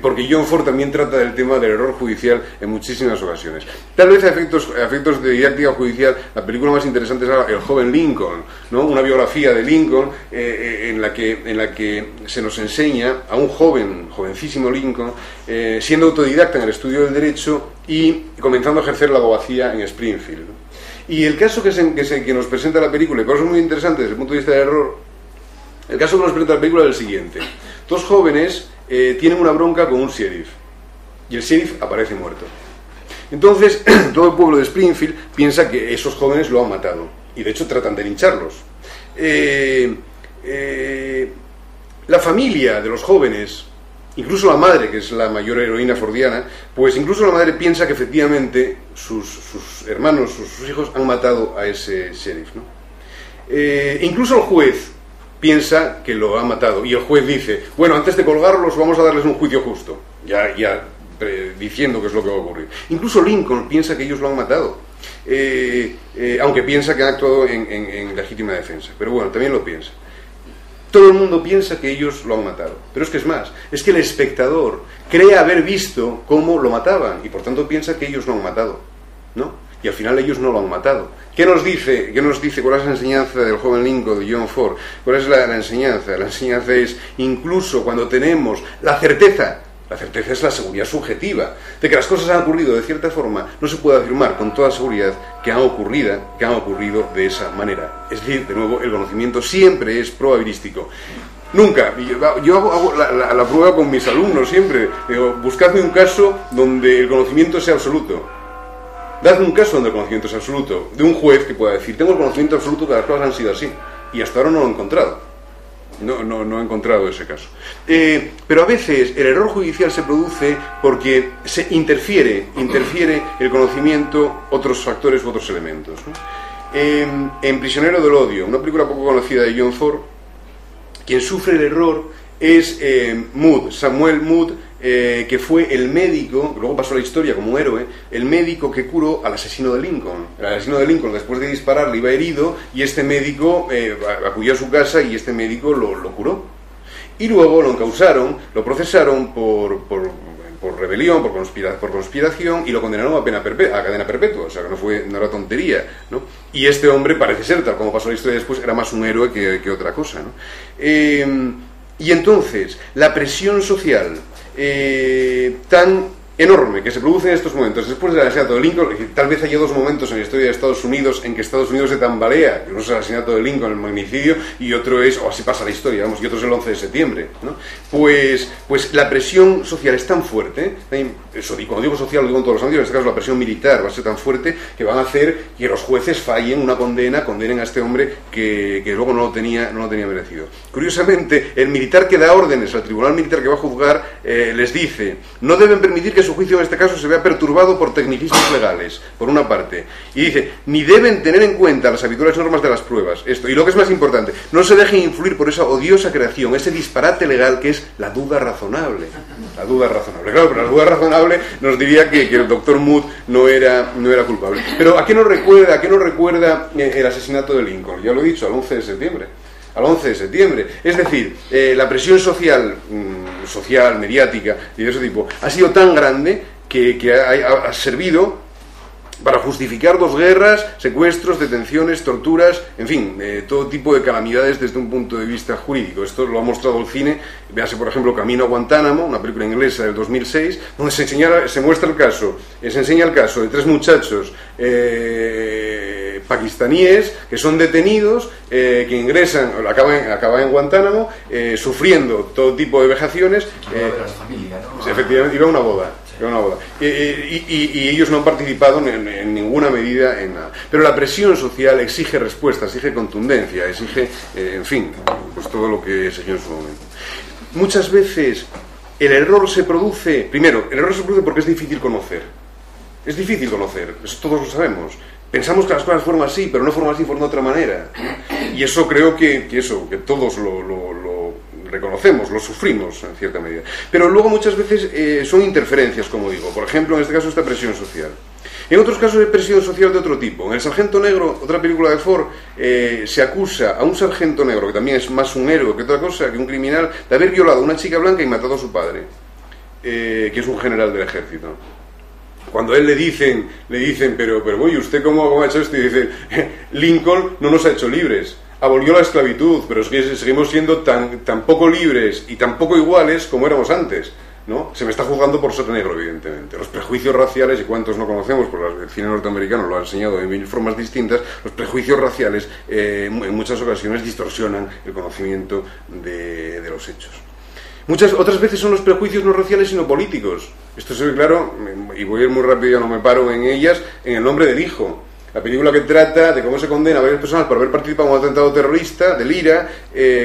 Speaker 2: porque John Ford también trata del tema del error judicial en muchísimas ocasiones. Tal vez a efectos de didáctica judicial, la película más interesante es El joven Lincoln, ¿no? Una biografía de Lincoln en la que se nos enseña a un jovencísimo Lincoln, siendo autodidacta en el estudio del derecho y comenzando a ejercer la abogacía en Springfield, ¿no? Y el caso que nos presenta la película, y por eso es muy interesante desde el punto de vista del error, el caso que nos presenta la película es el siguiente. Dos jóvenes tienen una bronca con un sheriff, y el sheriff aparece muerto. Entonces, todo el pueblo de Springfield piensa que esos jóvenes lo han matado, y de hecho tratan de lincharlos. La familia de los jóvenes, incluso la madre, que es la mayor heroína fordiana, pues incluso la madre piensa que efectivamente sus hermanos, sus hijos han matado a ese sheriff, ¿no? Incluso el juez piensa que lo ha matado, y el juez dice, bueno, antes de colgarlos vamos a darles un juicio justo. Ya diciendo qué es lo que va a ocurrir. Incluso Lincoln piensa que ellos lo han matado, aunque piensa que han actuado en legítima defensa, pero bueno, también lo piensa. Todo el mundo piensa que ellos lo han matado, pero es que es más, es que el espectador cree haber visto cómo lo mataban y por tanto piensa que ellos lo han matado, ¿no? Y al final ellos no lo han matado. ¿Qué nos dice cuál es la enseñanza del joven Lincoln de John Ford? ¿Cuál es la enseñanza? La enseñanza es, incluso cuando tenemos la certeza es la seguridad subjetiva, de que las cosas han ocurrido de cierta forma, no se puede afirmar con toda seguridad que han ocurrido de esa manera. Es decir, de nuevo, el conocimiento siempre es probabilístico. Nunca, yo hago la prueba con mis alumnos siempre, digo, buscadme un caso donde el conocimiento sea absoluto. Dadme un caso donde el conocimiento sea absoluto, de un juez que pueda decir, tengo el conocimiento absoluto que las cosas han sido así, y hasta ahora no lo he encontrado. No he encontrado ese caso. Pero a veces el error judicial se produce porque se interfiere el conocimiento, otros factores u otros elementos, ¿no? En Prisionero del Odio, una película poco conocida de John Ford, quien sufre el error es Samuel Mood, que fue el médico, luego pasó a la historia como un héroe, el médico que curó al asesino de Lincoln. El asesino de Lincoln, después de dispararle, iba herido, y este médico acudió a su casa y este médico lo curó. Y luego lo encausaron, lo procesaron por rebelión, por conspiración, y lo condenaron a cadena perpetua, o sea que no era tontería, ¿no? Y este hombre, parece ser, tal como pasó a la historia después, era más un héroe que otra cosa, ¿no? Y entonces, la presión social tan enorme que se produce en estos momentos después del asesinato de Lincoln, tal vez haya dos momentos en la historia de Estados Unidos en que Estados Unidos se tambalea, uno es el asesinato de Lincoln, el magnicidio, y otro es, o así pasa la historia, vamos, y otro es el 11 de septiembre, ¿no? Pues la presión social es tan fuerte, eso, y cuando digo social lo digo en todos los ámbitos, en este caso la presión militar va a ser tan fuerte que van a hacer que los jueces fallen una condenen a este hombre que luego no lo tenía merecido. Curiosamente, el militar que da órdenes al tribunal militar que va a juzgar les dice, no deben permitir que su juicio en este caso se vea perturbado por tecnicismos legales, por una parte, y dice, ni deben tener en cuenta las habituales normas de las pruebas, esto, y lo que es más importante, no se dejen influir por esa odiosa creación, ese disparate legal que es la duda razonable. Claro, pero la duda razonable nos diría que el doctor Mood no era culpable. Pero ¿a qué nos recuerda el asesinato de Lincoln? Ya lo he dicho, al 11 de septiembre. Es decir, la presión social, mediática y de ese tipo, ha sido tan grande que ha servido para justificar dos guerras, secuestros, detenciones, torturas, en fin, todo tipo de calamidades desde un punto de vista jurídico. Esto lo ha mostrado el cine. Véase, por ejemplo, Camino a Guantánamo, una película inglesa del 2006, donde se enseña el caso de tres muchachos pakistaníes que son detenidos, que ingresan, acaban en Guantánamo, sufriendo todo tipo de vejaciones. Efectivamente, iba a una boda. Y ellos no han participado en ninguna medida en nada. Pero la presión social exige respuesta, exige contundencia, exige, en fin, pues todo lo que se en su momento. Muchas veces el error se produce porque es difícil conocer. Eso todos lo sabemos. Pensamos que las cosas fueron así, pero no fueron así, fueron de otra manera. Y eso creo que todos lo reconocemos, lo sufrimos en cierta medida. Pero luego muchas veces son interferencias, como digo. Por ejemplo, en este caso esta presión social. En otros casos hay presión social de otro tipo. En El Sargento Negro, otra película de Ford, se acusa a un sargento negro, que también es más un héroe que otra cosa, que un criminal, de haber violado a una chica blanca y matado a su padre, que es un general del ejército. Cuando a él le dicen, pero oye, ¿usted cómo ha hecho esto? Y dice, Lincoln no nos ha hecho libres, abolió la esclavitud, pero seguimos siendo tan poco libres y tan poco iguales como éramos antes, ¿no? Se me está juzgando por ser negro, evidentemente. Los prejuicios raciales, y cuántos no conocemos, porque el cine norteamericano lo ha enseñado de mil formas distintas, los prejuicios raciales en muchas ocasiones distorsionan el conocimiento de los hechos. Otras veces son los prejuicios no raciales sino políticos. Esto se ve claro, y voy a ir muy rápido, ya no me paro en ellas, en El nombre del hijo. La película que trata de cómo se condena a varias personas por haber participado en un atentado terrorista del IRA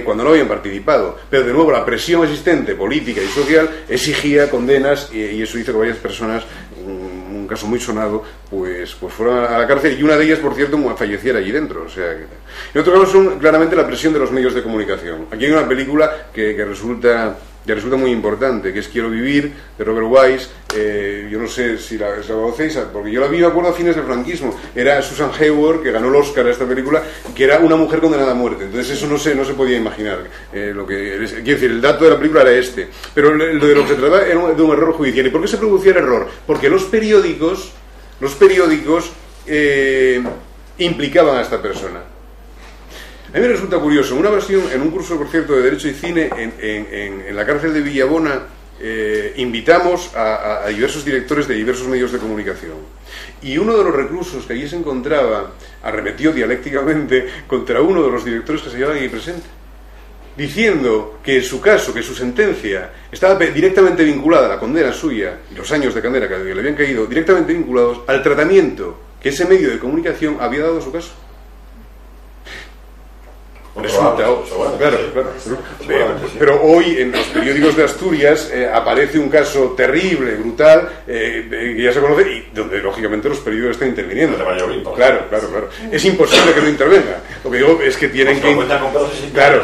Speaker 2: cuando no habían participado. Pero de nuevo la presión existente, política y social, exigía condenas y eso hizo que varias personas, un caso muy sonado, pues fueron a la cárcel, y una de ellas, por cierto, falleciera allí dentro. O sea, en otro caso son claramente la presión de los medios de comunicación. Aquí hay una película que resulta ya resulta muy importante, que es Quiero vivir, de Robert Wise. Yo no sé si la conocéis, porque yo la vi, me acuerdo, a fines del franquismo. Era Susan Hayward, que ganó el Oscar a esta película, que era una mujer condenada a muerte. Entonces eso no se podía imaginar. Quiero decir, el dato de la película era este. Pero de lo que se trataba era de un error judicial. ¿Y por qué se producía el error? Porque los periódicos implicaban a esta persona. A mí me resulta curioso, en un curso, por cierto, de Derecho y Cine, en la cárcel de Villabona, invitamos a diversos directores de diversos medios de comunicación. Y uno de los reclusos que allí se encontraba arremetió dialécticamente contra uno de los directores que se llevaban allí presente, diciendo que su caso, que su sentencia, estaba directamente vinculada a la condena suya, y los años de condena que le habían caído, directamente vinculados al tratamiento que ese medio de comunicación había dado a su caso. Resulta, claro. Pero hoy en los periódicos de Asturias aparece un caso terrible, brutal, que ya se conoce, y donde lógicamente los periódicos están interviniendo. Claro. Es imposible que no intervenga. Lo que digo es que tienen que... Claro.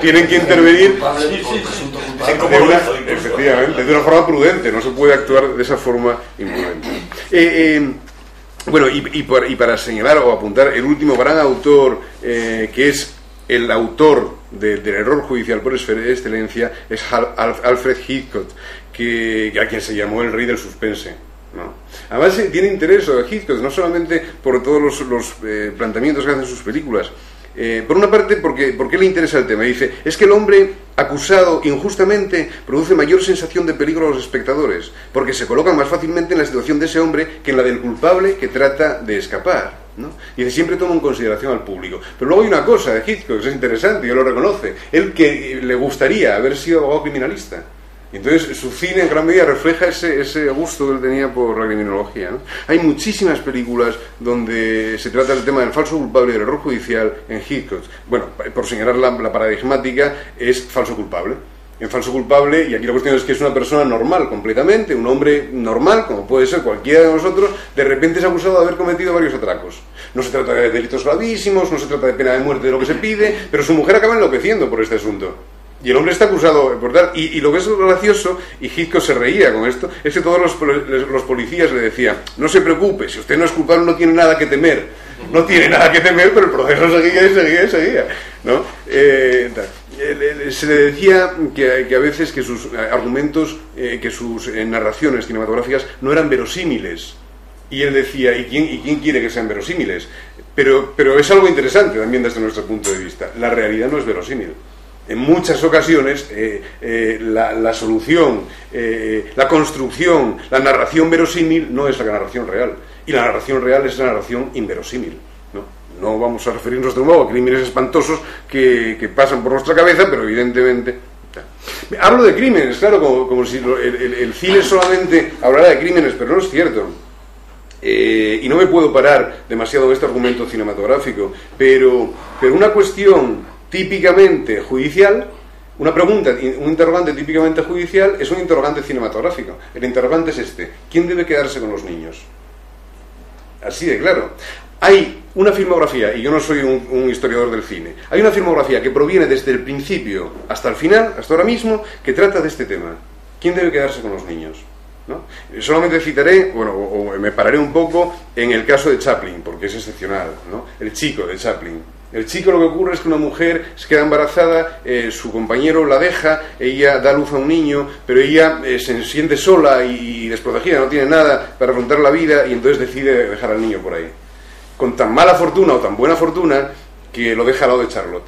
Speaker 2: Tienen que intervenir efectivamente, de una forma prudente. No se puede actuar de esa forma imprudente. Bueno, y para señalar o apuntar, el último gran autor, que es el autor del error judicial por excelencia, es Alfred Hitchcock, a quien se llamó el rey del suspense, ¿no? Además tiene interés Hitchcock, no solamente por todos los planteamientos que hacen sus películas. Por una parte, ¿por qué le interesa el tema? Dice, es que el hombre acusado injustamente produce mayor sensación de peligro a los espectadores, porque se colocan más fácilmente en la situación de ese hombre que en la del culpable que trata de escapar, ¿no? Y dice, siempre toma en consideración al público. Pero luego hay una cosa de Hitchcock que es interesante, y él lo reconoce, él que le gustaría haber sido abogado criminalista. Y entonces su cine en gran medida refleja ese gusto que él tenía por la criminología, ¿no? Hay muchísimas películas donde se trata del tema del falso culpable y del error judicial en Hitchcock. Bueno, por señalar la paradigmática, es Falso culpable. En Falso culpable, y aquí la cuestión es que es una persona normal completamente, un hombre normal, como puede ser cualquiera de nosotros, de repente es acusado de haber cometido varios atracos. No se trata de delitos gravísimos, no se trata de pena de muerte de lo que se pide, pero su mujer acaba enloqueciendo por este asunto. Y el hombre está acusado por tal, y lo que es gracioso, y Hitchcock se reía con esto, es que todos los policías le decían, no se preocupe, si usted no es culpable no tiene nada que temer. No tiene nada que temer, pero el proceso seguía, ¿no? Se le decía que a veces que sus argumentos, que sus narraciones cinematográficas no eran verosímiles. Y él decía, ¿y quién quiere que sean verosímiles? Pero es algo interesante también desde nuestro punto de vista. La realidad no es verosímil. En muchas ocasiones la solución, la construcción, la narración verosímil no es la narración real. Y la narración real es la narración inverosímil, ¿no? No vamos a referirnos de nuevo a crímenes espantosos que pasan por nuestra cabeza, pero evidentemente... Hablo de crímenes, claro, como si el cine solamente hablara de crímenes, pero no es cierto. Y no me puedo parar demasiado en este argumento cinematográfico, pero una cuestión típicamente judicial, una pregunta, un interrogante típicamente judicial es un interrogante cinematográfico. El interrogante es este: ¿quién debe quedarse con los niños? Así de claro. Hay una filmografía, y yo no soy un historiador del cine, hay una filmografía que proviene desde el principio hasta el final, hasta ahora mismo, que trata de este tema. ¿Quién debe quedarse con los niños? ¿No? Solamente citaré, o me pararé un poco en el caso de Chaplin, porque es excepcional, ¿no? El chico de Chaplin. El chico, lo que ocurre es que una mujer se queda embarazada, su compañero la deja, ella da luz a un niño, pero ella se siente sola y desprotegida, no tiene nada para afrontar la vida, y entonces decide dejar al niño por ahí. Con tan mala fortuna o tan buena fortuna que lo deja al lado de Charlotte.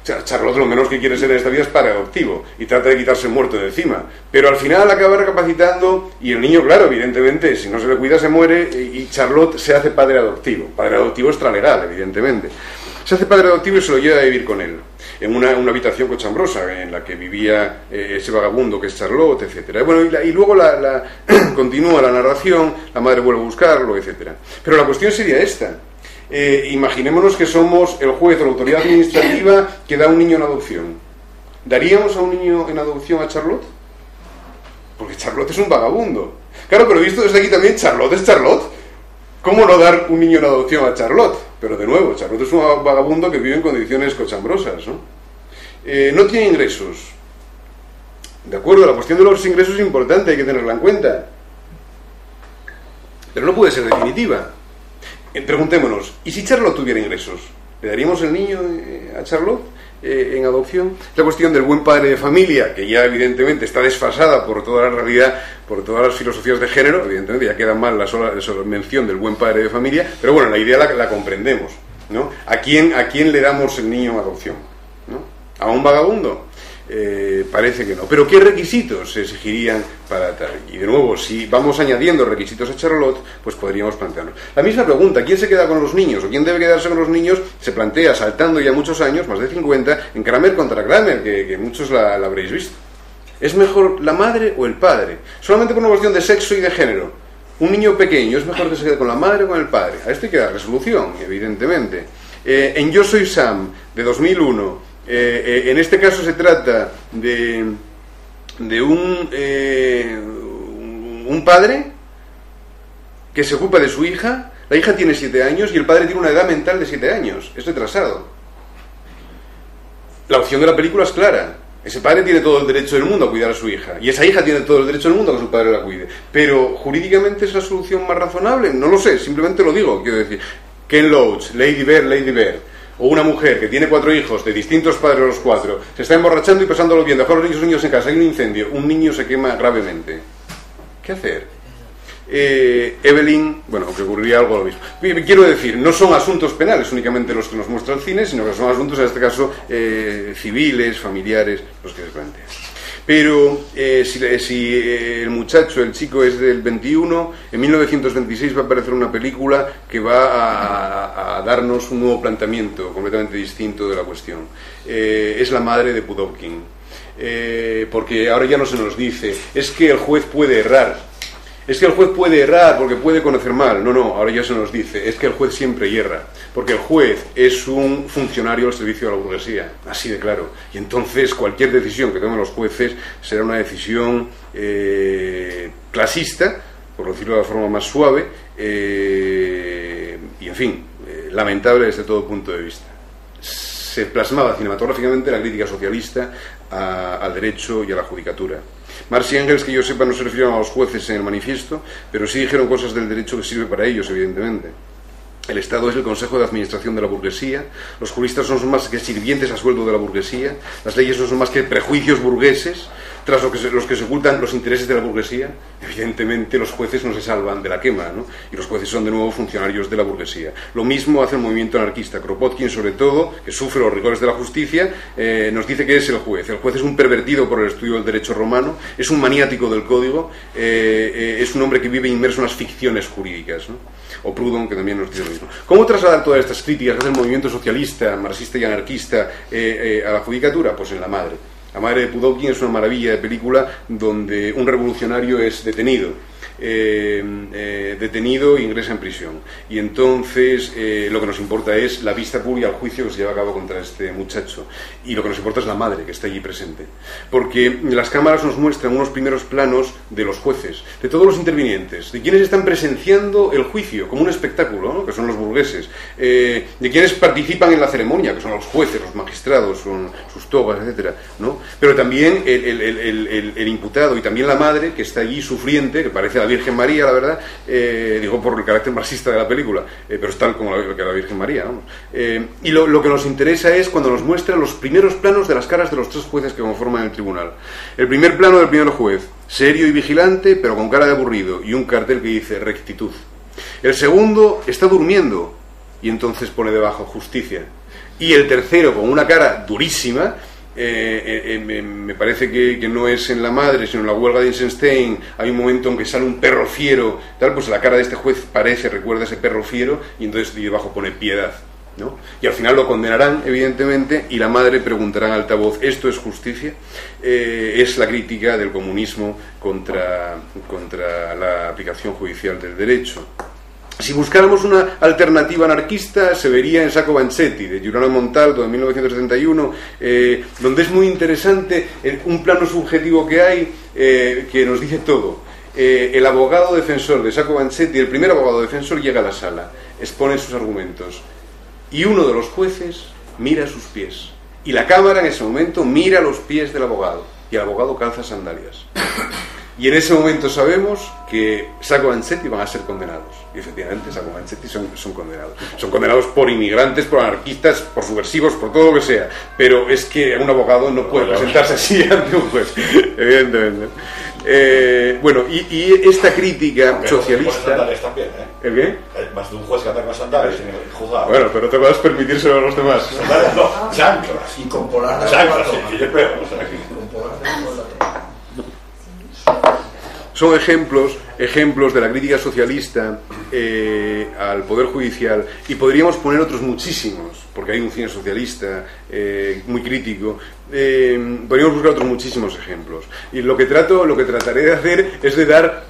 Speaker 2: O sea, Charlotte lo menos que quiere ser en esta vida es padre adoptivo y trata de quitarse el muerto de encima, pero al final acaba recapacitando, y el niño, claro, evidentemente, si no se le cuida se muere, y Charlotte se hace padre adoptivo extralegal, evidentemente. Se hace padre adoptivo y se lo lleva a vivir con él, en una habitación cochambrosa en la que vivía ese vagabundo que es Charlotte, etcétera. Bueno, y luego continúa la narración, la madre vuelve a buscarlo, etcétera. Pero la cuestión sería esta. Imaginémonos que somos el juez o la autoridad administrativa que da un niño en adopción. ¿Daríamos a un niño en adopción a Charlotte? Porque Charlotte es un vagabundo. Claro, pero visto desde aquí también, Charlotte es Charlotte. ¿Cómo no dar un niño en adopción a Charlotte? Pero de nuevo, Charlotte es un vagabundo que vive en condiciones cochambrosas, ¿no? No tiene ingresos. De acuerdo, la cuestión de los ingresos es importante, hay que tenerla en cuenta. Pero no puede ser definitiva. Preguntémonos, ¿y si Charlotte tuviera ingresos? ¿Le daríamos el niño a Charlotte en adopción? La cuestión del buen padre de familia, que ya evidentemente está desfasada por toda la realidad, por todas las filosofías de género, evidentemente ya queda mal la sola mención del buen padre de familia, pero bueno, la idea la comprendemos, ¿no? ¿A quién le damos el niño en adopción? ¿No? ¿A un vagabundo? Parece que no. Pero ¿qué requisitos se exigirían para tal? Y de nuevo, si vamos añadiendo requisitos a Charlotte, pues podríamos plantearnos la misma pregunta: ¿quién se queda con los niños o quién debe quedarse con los niños? Se plantea saltando ya muchos años, más de 50, en Kramer contra Kramer, que muchos la habréis visto. ¿Es mejor la madre o el padre? Solamente por una cuestión de sexo y de género. Un niño pequeño, ¿es mejor que se quede con la madre o con el padre? A esto hay que dar resolución, evidentemente. En Yo soy Sam, de 2001, en este caso se trata de un padre que se ocupa de su hija. La hija tiene 7 años y el padre tiene una edad mental de 7 años. Es retrasado. La opción de la película es clara. Ese padre tiene todo el derecho del mundo a cuidar a su hija, y esa hija tiene todo el derecho del mundo a que su padre la cuide. Pero jurídicamente es la solución más razonable. No lo sé, simplemente lo digo. Quiero decir, Ken Loach, Lady Bird, o una mujer que tiene 4 hijos de distintos padres los 4, se está emborrachando y pasándolo bien, dejó a los niños en casa, hay un incendio, un niño se quema gravemente. ¿Qué hacer? Evelyn, bueno, que ocurriría algo lo mismo. Quiero decir, no son asuntos penales únicamente los que nos muestra el cine, sino que son asuntos, en este caso, civiles, familiares, los que se plantean. Pero si el muchacho, el chico es del 21, en 1926 va a aparecer una película que va a darnos un nuevo planteamiento completamente distinto de la cuestión. Es La madre de Pudovkin. Porque ahora ya no se nos dice, es que el juez puede errar. Es que el juez puede errar porque puede conocer mal. No, ahora ya se nos dice, es que el juez siempre yerra, porque el juez es un funcionario al servicio de la burguesía, así de claro. Y entonces cualquier decisión que tomen los jueces será una decisión clasista, por decirlo de la forma más suave, y en fin, lamentable desde todo punto de vista. Se plasmaba cinematográficamente la crítica socialista al derecho y a la judicatura. Marx y Engels, que yo sepa, no se refirieron a los jueces en el manifiesto, pero sí dijeron cosas del derecho que sirve para ellos, evidentemente. El Estado es el consejo de administración de la burguesía, los juristas no son más que sirvientes a sueldo de la burguesía, las leyes no son más que prejuicios burgueses, tras los que se ocultan los intereses de la burguesía. Evidentemente los jueces no se salvan de la quema, ¿no? Y los jueces son de nuevo funcionarios de la burguesía. Lo mismo hace el movimiento anarquista. Kropotkin, sobre todo, que sufre los rigores de la justicia, nos dice que es el juez. El juez es un pervertido por el estudio del derecho romano, es un maniático del código, es un hombre que vive inmerso en las ficciones jurídicas, ¿no? O Proudhon, que también nos dice lo mismo. ¿Cómo trasladar todas estas críticas que hace el movimiento socialista, marxista y anarquista a la judicatura? Pues en La madre. La madre de Pudovkin es una maravilla de película donde un revolucionario es detenido e ingresa en prisión. Y entonces lo que nos importa es la vista pública al juicio que se lleva a cabo contra este muchacho. Y lo que nos importa es la madre que está allí presente. Porque las cámaras nos muestran unos primeros planos de los jueces, de todos los intervinientes, de quienes están presenciando el juicio como un espectáculo, ¿no? Que son los burgueses, de quienes participan en la ceremonia, que son los jueces, los magistrados, con sus togas, etcétera, ¿no? Pero también el imputado y también la madre que está allí sufriente, que parece la Virgen María, la verdad, digo por el carácter marxista de la película, pero es tal como la Virgen María, vamos. Y lo que nos interesa es cuando nos muestran los primeros planos de las caras de los 3 jueces que conforman el tribunal. El primer plano del primer juez, serio y vigilante, pero con cara de aburrido, y un cartel que dice rectitud. El segundo está durmiendo, y entonces pone debajo justicia. Y el tercero, con una cara durísima, me parece que no es en La madre, sino en La huelga de Eisenstein, hay un momento en que sale un perro fiero, tal, pues la cara de este juez recuerda a ese perro fiero, y entonces debajo pone piedad, ¿no? Y al final lo condenarán, evidentemente, y la madre preguntará en altavoz, ¿esto es justicia? Es la crítica del comunismo contra la aplicación judicial del derecho. Si buscáramos una alternativa anarquista, se vería en Sacco Vanzetti, de Giuliano Montalto, de 1971, donde es muy interesante un plano subjetivo que hay, que nos dice todo. El abogado defensor de Sacco Vanzetti, el primer abogado defensor, llega a la sala, expone sus argumentos, y uno de los jueces mira sus pies, y la cámara en ese momento mira los pies del abogado. y el abogado calza sandalias. Y en ese momento sabemos que Sacco Vanzetti van a ser condenados. Y efectivamente Sacco Vanzetti son condenados. Son condenados por inmigrantes, por anarquistas, por subversivos, por todo lo que sea. Pero es que un abogado no puede presentarse así ante un juez, evidentemente. Bueno, y esta crítica socialista...
Speaker 1: También, ¿eh?
Speaker 2: ¿El qué?
Speaker 1: Más de un juez que anda con sandalias en el juzgado.
Speaker 2: Bueno, pero te puedes permitírselo a los demás.
Speaker 1: Sandalias no, chanclas.
Speaker 3: Y con polar de
Speaker 1: Chanclas, sí, que yo creo.
Speaker 3: Con polar de
Speaker 2: Son ejemplos de la crítica socialista al Poder Judicial, y podríamos poner otros muchísimos, porque hay un cine socialista muy crítico. Podríamos buscar otros muchísimos ejemplos, y lo que trataré de hacer es de dar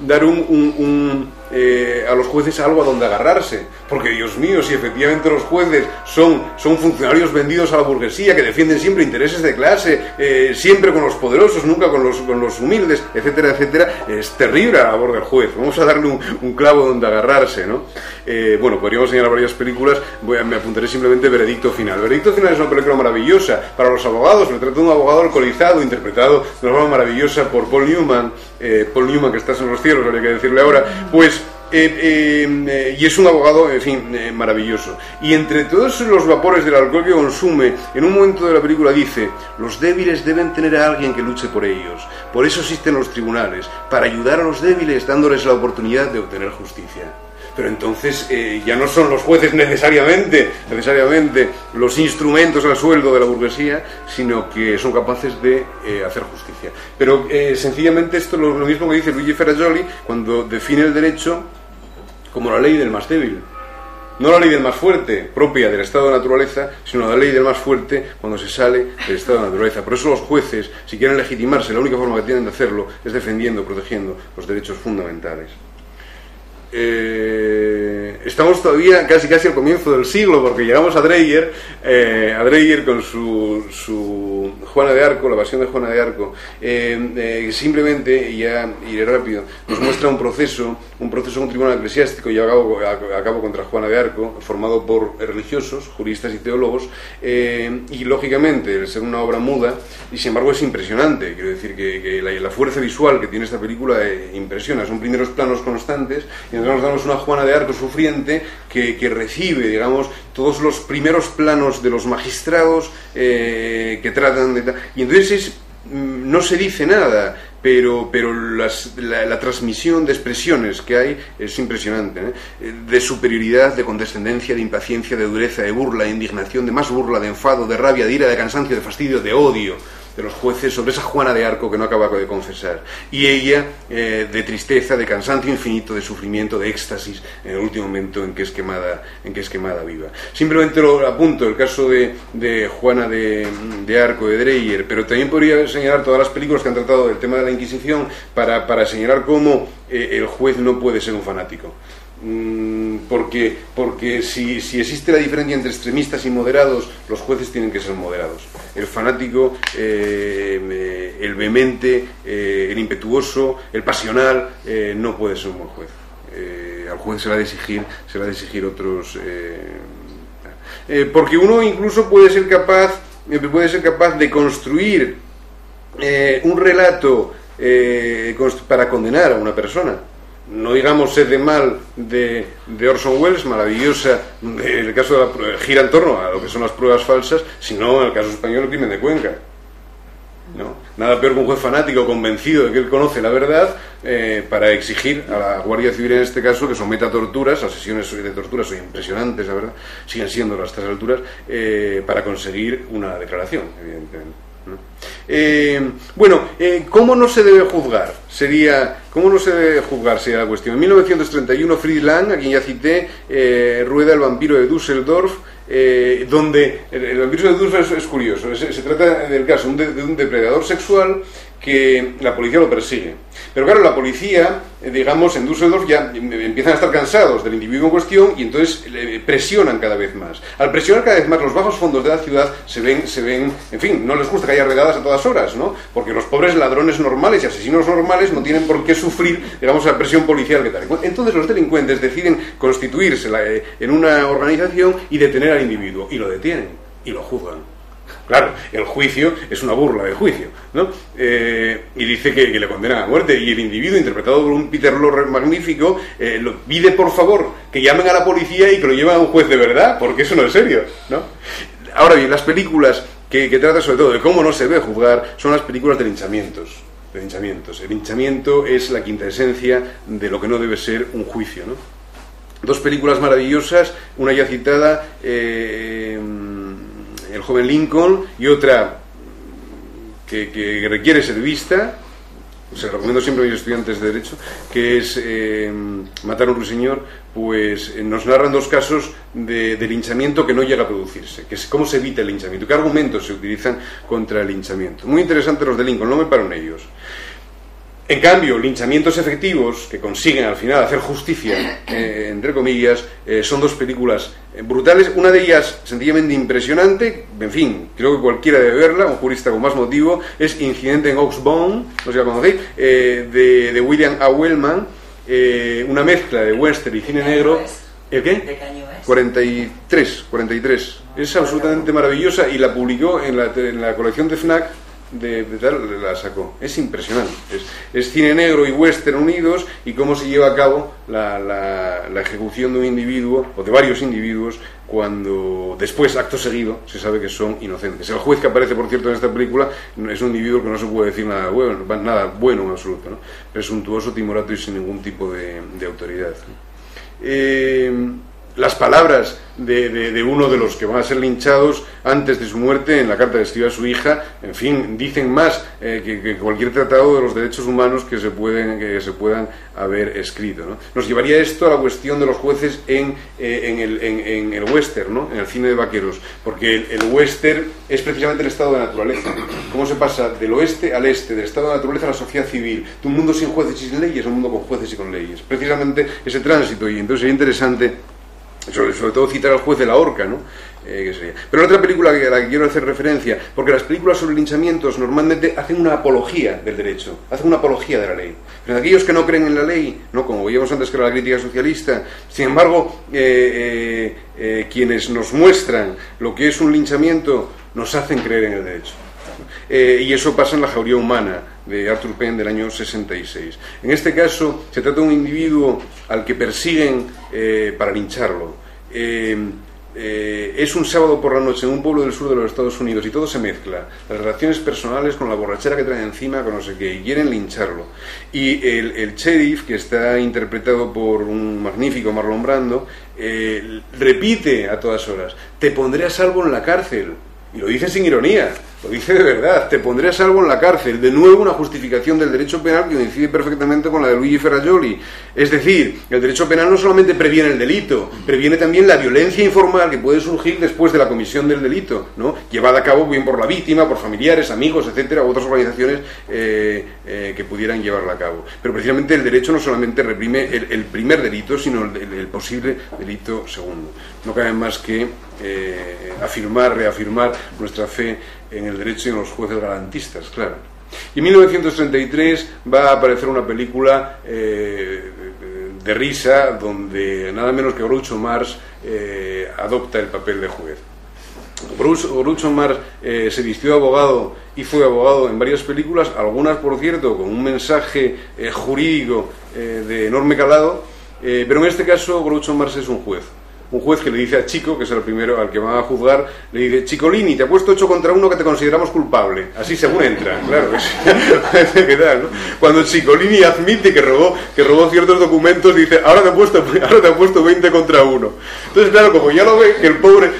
Speaker 2: a los jueces algo a donde agarrarse, porque Dios mío, si efectivamente los jueces son funcionarios vendidos a la burguesía, que defienden siempre intereses de clase, siempre con los poderosos, nunca con los humildes, etcétera, etcétera, es terrible la labor del juez. Vamos a darle un clavo donde agarrarse, ¿no? Bueno, podríamos señalar varias películas, me apuntaré simplemente Veredicto Final. Veredicto Final es una película maravillosa para los abogados, se trata de un abogado alcoholizado, interpretado de una forma maravillosa por Paul Newman, que estás en los cielos, habría que decirle ahora, pues... y es un abogado, en fin, maravilloso. Y entre todos los vapores del alcohol que consume, en un momento de la película dice: los débiles deben tener a alguien que luche por ellos. Por eso existen los tribunales, para ayudar a los débiles, dándoles la oportunidad de obtener justicia. Pero entonces ya no son los jueces necesariamente los instrumentos al sueldo de la burguesía, sino que son capaces de hacer justicia. Pero sencillamente esto es lo mismo que dice Luigi Ferrajoli cuando define el derecho como la ley del más débil. No la ley del más fuerte, propia del estado de naturaleza, sino la ley del más fuerte cuando se sale del estado de naturaleza. Por eso los jueces, si quieren legitimarse, la única forma que tienen de hacerlo es defendiendo, protegiendo los derechos fundamentales. Estamos todavía casi al comienzo del siglo, porque llegamos a Dreyer con su Juana de Arco, la pasión de Juana de Arco, simplemente, y ya iré rápido, nos muestra un proceso en un tribunal eclesiástico llevado a cabo contra Juana de Arco, formado por religiosos, juristas y teólogos, y lógicamente, el ser una obra muda, y sin embargo es impresionante. Quiero decir que la fuerza visual que tiene esta película impresiona. Son primeros planos constantes, y entonces nos damos una Juana de Arco sufriente que recibe, digamos, todos los primeros planos de los magistrados que tratan de... Y entonces no se dice nada, pero la transmisión de expresiones que hay es impresionante, ¿eh? De superioridad, de condescendencia, de impaciencia, de dureza, de burla, de indignación, de más burla, de enfado, de rabia, de ira, de cansancio, de fastidio, de odio de los jueces sobre esa Juana de Arco que no acaba de confesar, y ella de tristeza, de cansancio infinito, de sufrimiento, de éxtasis en el último momento en que es quemada viva. Simplemente lo apunto, el caso de Juana de Arco, de Dreyer, pero también podría señalar todas las películas que han tratado del tema de la Inquisición para señalar cómo el juez no puede ser un fanático. Porque si existe la diferencia entre extremistas y moderados, los jueces tienen que ser moderados. El fanático, el vehemente, el impetuoso, el pasional, no puede ser un buen juez. Al juez se le ha de exigir otros, porque uno incluso puede ser capaz de construir un relato para condenar a una persona. No digamos Sed de Mal de Orson Welles, maravillosa, en el caso gira en torno a lo que son las pruebas falsas, sino en el caso español el crimen de Cuenca. ¿No? Nada peor que un juez fanático convencido de que él conoce la verdad para exigir a la Guardia Civil, en este caso, que someta a torturas. Las sesiones de torturas son impresionantes, la verdad, siguen siendo a estas alturas, para conseguir una declaración, evidentemente, ¿no? ¿Cómo no se debe juzgar? ¿Cómo no se debe juzgar? Sería la cuestión. En 1931, Fritz Lang, a quien ya cité, rueda El vampiro de Düsseldorf, donde el vampiro de Düsseldorf es curioso. Se trata del caso de un depredador sexual que la policía lo persigue. Pero claro, la policía, digamos, en Düsseldorf ya empiezan a estar cansados del individuo en cuestión y entonces presionan cada vez más. Al presionar cada vez más, los bajos fondos de la ciudad se ven, en fin, no les gusta que haya redadas a todas horas, ¿no? Porque los pobres ladrones normales y asesinos normales no tienen por qué sufrir, digamos, la presión policial que tal. Entonces los delincuentes deciden constituirse en una organización y detener al individuo, y lo detienen y lo juzgan. Claro, el juicio es una burla del juicio, ¿no? Y dice que le condenan a muerte, y el individuo, interpretado por un Peter Lorre magnífico, pide por favor que llamen a la policía y que lo lleven a un juez de verdad, porque eso no es serio, ¿no? Ahora bien, las películas que tratan sobre todo de cómo no se debe juzgar son las películas de linchamientos. El linchamiento es la quinta esencia de lo que no debe ser un juicio, ¿no? Dos películas maravillosas, una ya citada, El joven Lincoln, y otra que requiere ser vista, se lo recomiendo siempre a mis estudiantes de Derecho, que es Matar a un ruiseñor. Pues nos narran dos casos de linchamiento que no llega a producirse, que es cómo se evita el linchamiento, qué argumentos se utilizan contra el linchamiento. Muy interesantes los de Lincoln, no me paro en ellos. En cambio, linchamientos efectivos que consiguen al final hacer justicia, entre comillas, son dos películas brutales. Una de ellas sencillamente impresionante, en fin, creo que cualquiera debe verla, un jurista con más motivo, es Incidente en Oxbow, no sé si la conocéis, de William A. Wellman, una mezcla de western y cine negro. ¿El qué?
Speaker 4: ¿De qué año es?
Speaker 2: 43. Es absolutamente maravillosa y la publicó en la colección de FNAC. La sacó. Es impresionante. Es cine negro y western unidos, y cómo se lleva a cabo la ejecución de un individuo o de varios individuos cuando después, acto seguido, se sabe que son inocentes. El juez que aparece, por cierto, en esta película es un individuo que no se puede decir nada bueno en absoluto, ¿no? Presuntuoso, timorato y sin ningún tipo de autoridad. Las palabras de uno de los que van a ser linchados antes de su muerte, en la carta que escribe a su hija, en fin, dicen más que cualquier tratado de los derechos humanos que se puedan haber escrito, ¿no? Nos llevaría esto a la cuestión de los jueces en el western, ¿no? En el cine de vaqueros, porque el western es precisamente el estado de naturaleza. ¿Cómo se pasa del oeste al este, del estado de naturaleza a la sociedad civil, de un mundo sin jueces y sin leyes a un mundo con jueces y con leyes? Precisamente ese tránsito, y entonces sería interesante sobre todo citar al juez de la horca, ¿no? Que sería. Pero otra película a la que quiero hacer referencia, porque las películas sobre linchamientos normalmente hacen una apología del derecho, hacen una apología de la ley. Pero aquellos que no creen en la ley, ¿no? Como veíamos antes que era la crítica socialista, sin embargo, quienes nos muestran lo que es un linchamiento nos hacen creer en el derecho. Y eso pasa en La jauría humana, de Arthur Penn, del año 66. En este caso se trata de un individuo al que persiguen para lincharlo. Es un sábado por la noche en un pueblo del sur de los Estados Unidos y todo se mezcla, las relaciones personales con la borrachera que traen encima, con no sé qué, y quieren lincharlo. Y el sheriff, que está interpretado por un magnífico Marlon Brando, repite a todas horas: te pondré a salvo en la cárcel. Y lo dice sin ironía, lo dice de verdad: te pondré a salvo en la cárcel. De nuevo una justificación del derecho penal que coincide perfectamente con la de Luigi Ferrajoli. Es decir, el derecho penal no solamente previene el delito, previene también la violencia informal que puede surgir después de la comisión del delito, ¿no? Llevada a cabo bien por la víctima, por familiares, amigos, etcétera, u otras organizaciones que pudieran llevarla a cabo. Pero precisamente el derecho no solamente reprime el primer delito, sino el posible delito segundo. No cabe más que reafirmar nuestra fe en el derecho y en los jueces garantistas, claro. Y en 1933 va a aparecer una película de risa donde nada menos que Groucho Marx adopta el papel de juez. Groucho Marx se vistió de abogado y fue abogado en varias películas, algunas por cierto con un mensaje jurídico de enorme calado, pero en este caso Groucho Marx es un juez que le dice a Chico, que es el primero al que van a juzgar, le dice: Chicolini, te ha puesto 8 contra 1 que te consideramos culpable. Así según entra, claro que sí. ¿Qué tal, no? Cuando Chicolini admite que robó ciertos documentos, dice: ahora te han puesto 20 contra 1. Entonces, claro, como ya lo ve que el pobre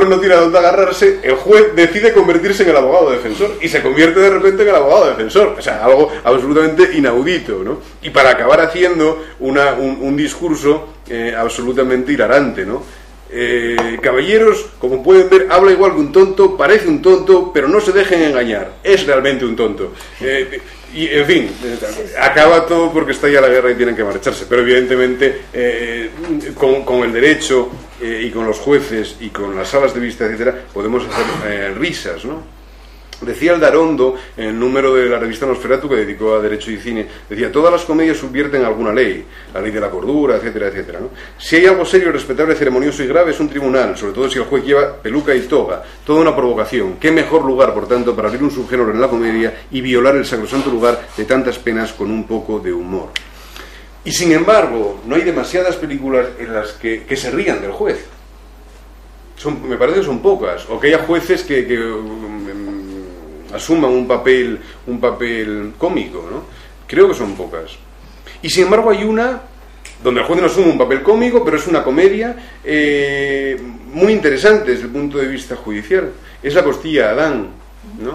Speaker 2: no tiene a dónde agarrarse, el juez decide convertirse en el abogado defensor y se convierte de repente en el abogado defensor. O sea, algo absolutamente inaudito, ¿no? Y para acabar haciendo un discurso absolutamente hilarante, ¿no? Caballeros, como pueden ver, habla igual que un tonto, parece un tonto, pero no se dejen engañar, es realmente un tonto. Y en fin, acaba todo porque estalla la guerra y tienen que marcharse. Pero evidentemente con el derecho y con los jueces y con las salas de vista, etcétera, podemos hacer risas, ¿no? Decía Aldarondo, en el número de la revista Nosferatu que dedicó a Derecho y Cine, decía: todas las comedias subvierten alguna ley, la ley de la cordura, etcétera, etcétera, ¿no? Si hay algo serio, respetable, ceremonioso y grave, es un tribunal, sobre todo si el juez lleva peluca y toga, toda una provocación. Qué mejor lugar, por tanto, para abrir un subgénero en la comedia y violar el sacrosanto lugar de tantas penas con un poco de humor. Y sin embargo, no hay demasiadas películas en las que se rían del juez. Me parece que son pocas, o que haya jueces que asuman un papel cómico, ¿no? Creo que son pocas. Y sin embargo hay una donde el juez no asume un papel cómico, pero es una comedia muy interesante desde el punto de vista judicial. Es La costilla de Adán, ¿no?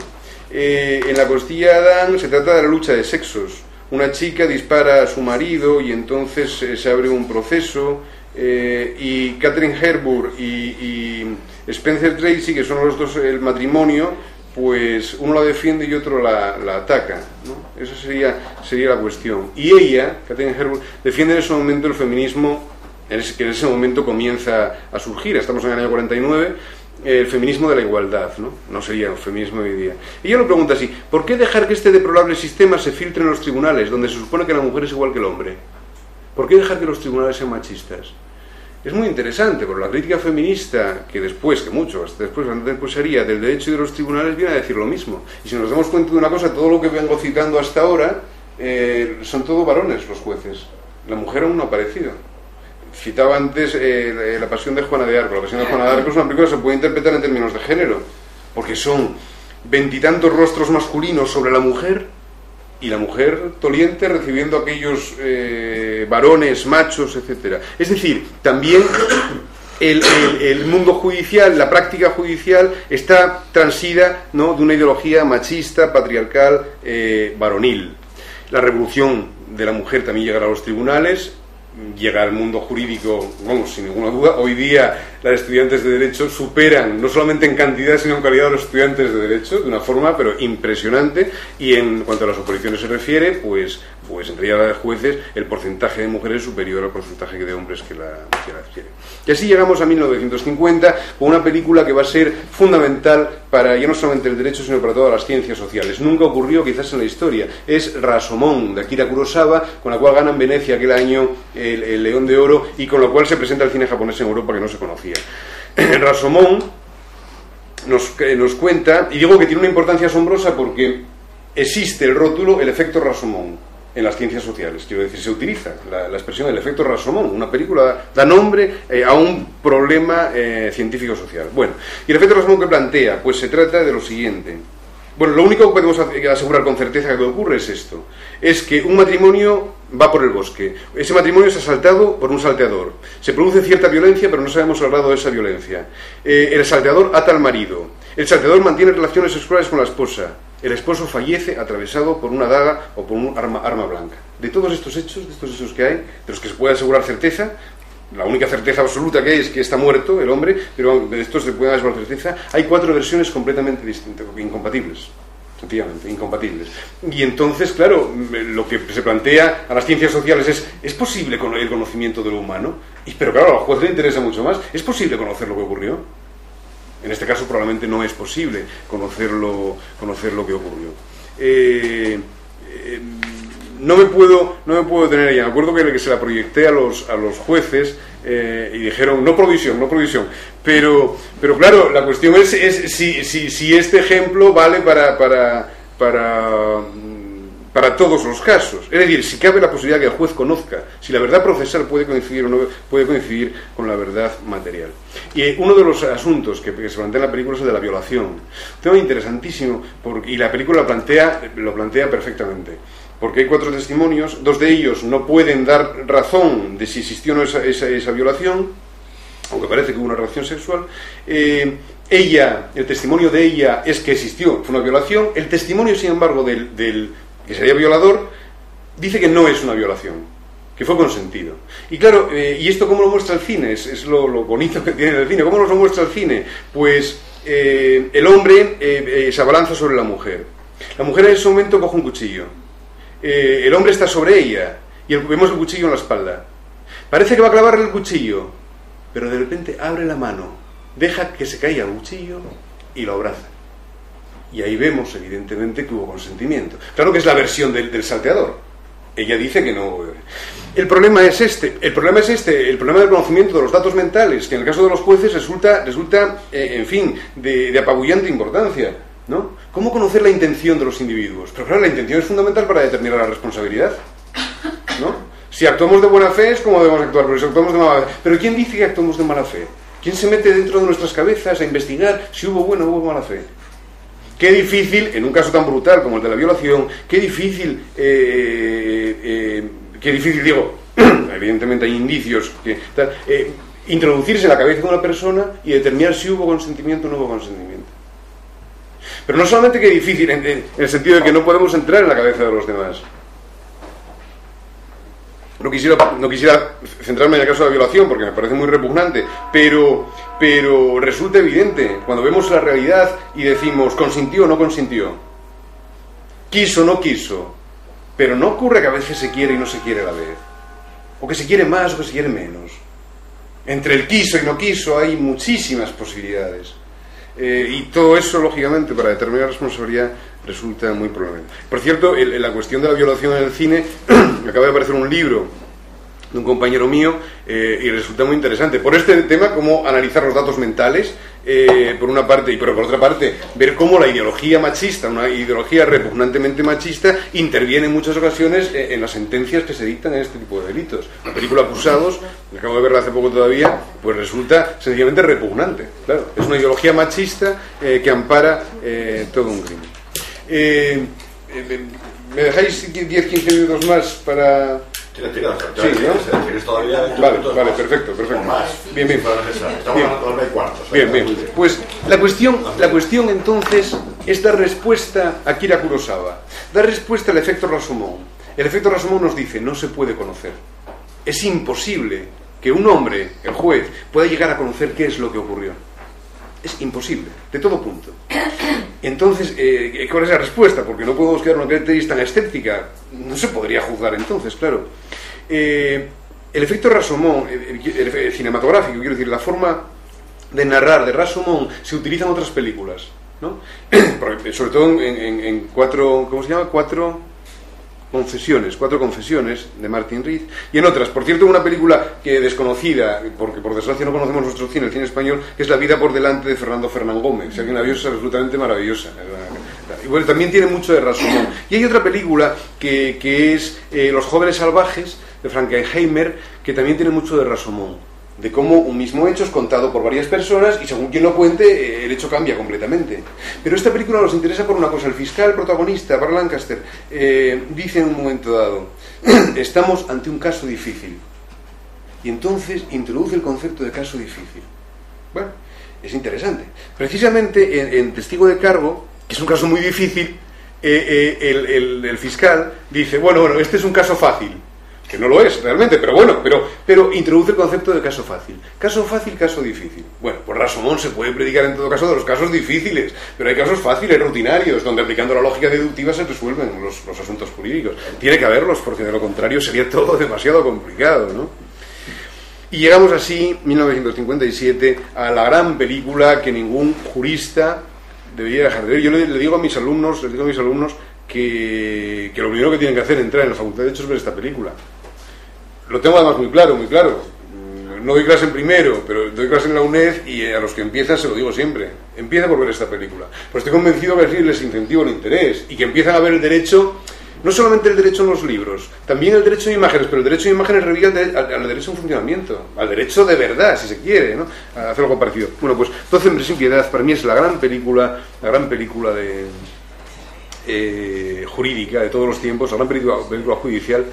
Speaker 2: En La costilla de Adán se trata de la lucha de sexos. Una chica dispara a su marido y entonces se abre un proceso, y Catherine Hepburn y Spencer Tracy, que son los dos el matrimonio, pues uno la defiende y otro la ataca, ¿no? Esa sería la cuestión. Y ella, Catherine Hepburn, defiende en ese momento el feminismo, que en ese momento comienza a surgir. Estamos en el año 49, el feminismo de la igualdad, ¿no? No sería el feminismo de hoy día. Y ella lo pregunta así: ¿por qué dejar que este deplorable sistema se filtre en los tribunales, donde se supone que la mujer es igual que el hombre? ¿Por qué dejar que los tribunales sean machistas? Es muy interesante, porque la crítica feminista, que después sería del derecho y de los tribunales, viene a decir lo mismo. Y si nos damos cuenta de una cosa, todo lo que vengo citando hasta ahora, son todo varones los jueces. La mujer aún no ha aparecido. Citaba antes La pasión de Juana de Arco. La pasión de Juana de Arco es una película que se puede interpretar en términos de género, porque son 20 y tantos rostros masculinos sobre la mujer, y la mujer doliente recibiendo a aquellos varones, machos, etcétera. Es decir, también el mundo judicial, la práctica judicial está transida, ¿no?, de una ideología machista, patriarcal, varonil. La revolución de la mujer también llegará a los tribunales, llega al mundo jurídico, vamos, sin ninguna duda. Hoy día las estudiantes de Derecho superan, no solamente en cantidad, sino en calidad, a los estudiantes de Derecho, de una forma, pero impresionante. Y en cuanto a las oposiciones se refiere, pues entre ellas las de jueces, el porcentaje de mujeres es superior al porcentaje de hombres que la adquieren. Y así llegamos a 1950, con una película que va a ser fundamental para ya no solamente el derecho, sino para todas las ciencias sociales. Nunca ocurrió quizás en la historia. Es Rashomon, de Akira Kurosawa, con la cual gana en Venecia aquel año el León de Oro, y con la cual se presenta el cine japonés en Europa, que no se conocía. Rashomon nos cuenta, y digo que tiene una importancia asombrosa porque existe el rótulo, el efecto Rashomon, en las ciencias sociales. Quiero decir, se utiliza la expresión del efecto Rashomon. Una película da nombre a un problema científico-social. Bueno, y el efecto Rashomon que plantea, pues se trata de lo siguiente. Bueno, lo único que podemos asegurar con certeza que ocurre es esto: es que un matrimonio va por el bosque. Ese matrimonio es asaltado por un salteador. Se produce cierta violencia, pero no sabemos el grado de esa violencia. El salteador ata al marido. El salteador mantiene relaciones sexuales con la esposa. El esposo fallece atravesado por una daga o por un arma blanca. De todos estos hechos, que hay, de los que se puede asegurar certeza, la única certeza absoluta que hay es que está muerto el hombre, pero de estos se puede asegurar certeza, hay 4 versiones completamente distintas, incompatibles. Sencillamente, incompatibles. Y entonces, claro, lo que se plantea a las ciencias sociales es posible con el conocimiento de lo humano, pero claro, al juez le interesa mucho más. ¿Es posible conocer lo que ocurrió? En este caso probablemente no es posible conocer lo que ocurrió. No me puedo tener ella. Me acuerdo que se la proyecté a los jueces y dijeron no provisión, pero claro, la cuestión es si este ejemplo vale para todos los casos. Es decir, si cabe la posibilidad que el juez conozca si la verdad procesal puede coincidir o no puede coincidir con la verdad material. Y uno de los asuntos que se plantea en la película es el de la violación. Un tema interesantísimo, y la película lo plantea perfectamente. Porque hay 4 testimonios, 2 de ellos no pueden dar razón de si existió o no esa violación, aunque parece que hubo una relación sexual. El testimonio de ella es que existió, fue una violación. El testimonio, sin embargo, del que sería violador, dice que no es una violación, que fue consentido. Y claro, ¿y esto cómo lo muestra el cine? Es lo bonito que tiene el cine. ¿Cómo nos lo muestra el cine? Pues el hombre se abalanza sobre la mujer. La mujer en ese momento coge un cuchillo. El hombre está sobre ella y vemos el cuchillo en la espalda. Parece que va a clavarle el cuchillo, pero de repente abre la mano, deja que se caiga el cuchillo y lo abraza. Y ahí vemos, evidentemente, que hubo consentimiento. Claro que es la versión del salteador. Ella dice que no. El problema es este. El problema del conocimiento de los datos mentales, que en el caso de los jueces resulta en fin, de apabullante importancia, ¿no? ¿Cómo conocer la intención de los individuos? Pero claro, la intención es fundamental para determinar la responsabilidad, ¿no? Si actuamos de buena fe es como debemos actuar, pero si actuamos de mala fe... ¿Pero quién dice que actuamos de mala fe? ¿Quién se mete dentro de nuestras cabezas a investigar si hubo buena o hubo mala fe? Qué difícil, en un caso tan brutal como el de la violación, qué difícil digo, evidentemente hay indicios, introducirse en la cabeza de una persona y determinar si hubo consentimiento o no hubo consentimiento. Pero no solamente que difícil, en el sentido de que no podemos entrar en la cabeza de los demás. No quisiera centrarme en el caso de la violación porque me parece muy repugnante, pero resulta evidente cuando vemos la realidad y decimos consintió o no consintió, quiso o no quiso, pero no ocurre que a veces se quiere y no se quiere a la vez, o que se quiere más o que se quiere menos. Entre el quiso y no quiso hay muchísimas posibilidades, y todo eso lógicamente para determinar responsabilidad resulta muy problemático. Por cierto, la cuestión de la violación en el cine, acaba de aparecer un libro de un compañero mío y resulta muy interesante. Por este tema, cómo analizar los datos mentales, por una parte, pero por otra parte, ver cómo la ideología machista, una ideología repugnantemente machista, interviene en muchas ocasiones en las sentencias que se dictan en este tipo de delitos. La película Acusados, acabo de verla hace poco todavía, pues resulta sencillamente repugnante. Claro, es una ideología machista que ampara todo un crimen. ¿Me dejáis 10-15 minutos más para...?
Speaker 1: Tira,
Speaker 2: sí, ¿no?
Speaker 1: ¿Tienes todavía 20
Speaker 2: vale,
Speaker 1: minutos?
Speaker 2: vale, perfecto.
Speaker 1: Más.
Speaker 2: Bien.
Speaker 1: Estamos a las 9:15.
Speaker 2: Bien. Pues la cuestión entonces es dar respuesta a Akira Kurosawa, dar respuesta al efecto Rashomon. El efecto Rashomon nos dice, no se puede conocer. Es imposible que un hombre, el juez, pueda llegar a conocer qué es lo que ocurrió. Es imposible, de todo punto. Entonces, ¿cuál es la respuesta? Porque no podemos quedar una característica tan escéptica. No se podría juzgar entonces, claro. El efecto Rashomon, el cinematográfico, quiero decir, la forma de narrar de Rashomon se utiliza en otras películas, ¿no? Sobre todo en cuatro, ¿cómo se llama? Cuatro confesiones de Martin Reed y en otras. Por cierto, una película que desconocida, porque por desgracia no conocemos nuestro cine, el cine español, que es La vida por delante de Fernando Fernán Gómez. Si alguien la vio, es absolutamente maravillosa. Y bueno, también tiene mucho de Rashomon. Y hay otra película que es Los jóvenes salvajes de Frankenheimer, que también tiene mucho de Rashomon, de cómo un mismo hecho es contado por varias personas y según quien lo cuente el hecho cambia completamente. Pero esta película nos interesa por una cosa. El fiscal protagonista, Burt Lancaster, dice en un momento dado, estamos ante un caso difícil, y entonces introduce el concepto de caso difícil. Bueno, es interesante. Precisamente en Testigo de Cargo, que es un caso muy difícil, el fiscal dice, bueno, este es un caso fácil. Que no lo es realmente, pero bueno, pero introduce el concepto de caso fácil. Caso fácil, caso difícil. Bueno, pues Rashomon se puede predicar en todo caso de los casos difíciles, pero hay casos fáciles, rutinarios, donde aplicando la lógica deductiva se resuelven los asuntos jurídicos. Tiene que haberlos, porque de lo contrario sería todo demasiado complicado, ¿no? Y llegamos así, 1957, a la gran película que ningún jurista debería dejar de ver. Yo le digo a mis alumnos, que lo primero que tienen que hacer es entrar en la Facultad de Derecho es ver esta película. Lo tengo además muy claro. No doy clase en primero, pero doy clase en la UNED y a los que empiezan se lo digo siempre. Empieza por ver esta película. Pues estoy convencido que así les incentivo el interés y que empiezan a ver el derecho, no solamente el derecho en los libros, también el derecho de imágenes, pero el derecho de imágenes revive al derecho en funcionamiento, al derecho de verdad, si se quiere, ¿no? A hacer algo parecido. Bueno, pues 12 hombres sin piedad para mí es la gran película de... jurídica de todos los tiempos, la gran película judicial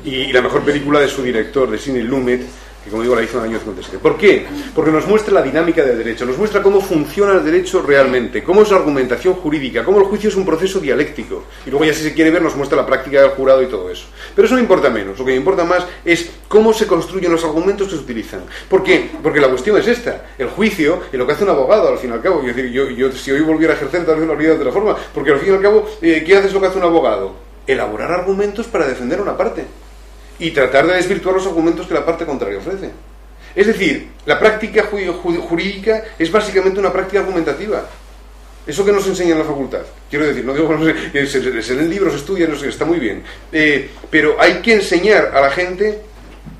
Speaker 2: y la mejor película de su director, de Sidney Lumet, que como digo la hizo en el año 57. ¿Por qué? Porque nos muestra la dinámica del derecho, nos muestra cómo funciona el derecho realmente, cómo es la argumentación jurídica, cómo el juicio es un proceso dialéctico, y luego ya si se quiere ver nos muestra la práctica del jurado y todo eso. Pero eso no importa menos, lo que me importa más es cómo se construyen los argumentos que se utilizan. ¿Por qué? Porque la cuestión es esta, el juicio y lo que hace un abogado al fin y al cabo. Es decir, yo si hoy volviera a ejercer tal vez lo haría de otra forma, porque al fin y al cabo, ¿qué hace lo que hace un abogado? Elaborar argumentos para defender a una parte y tratar de desvirtuar los argumentos que la parte contraria ofrece. Es decir, la práctica jurídica es básicamente una práctica argumentativa. Eso que nos enseña en la facultad. Quiero decir, no digo que se leen libros, estudian, no sé, está muy bien. Pero hay que enseñar a la gente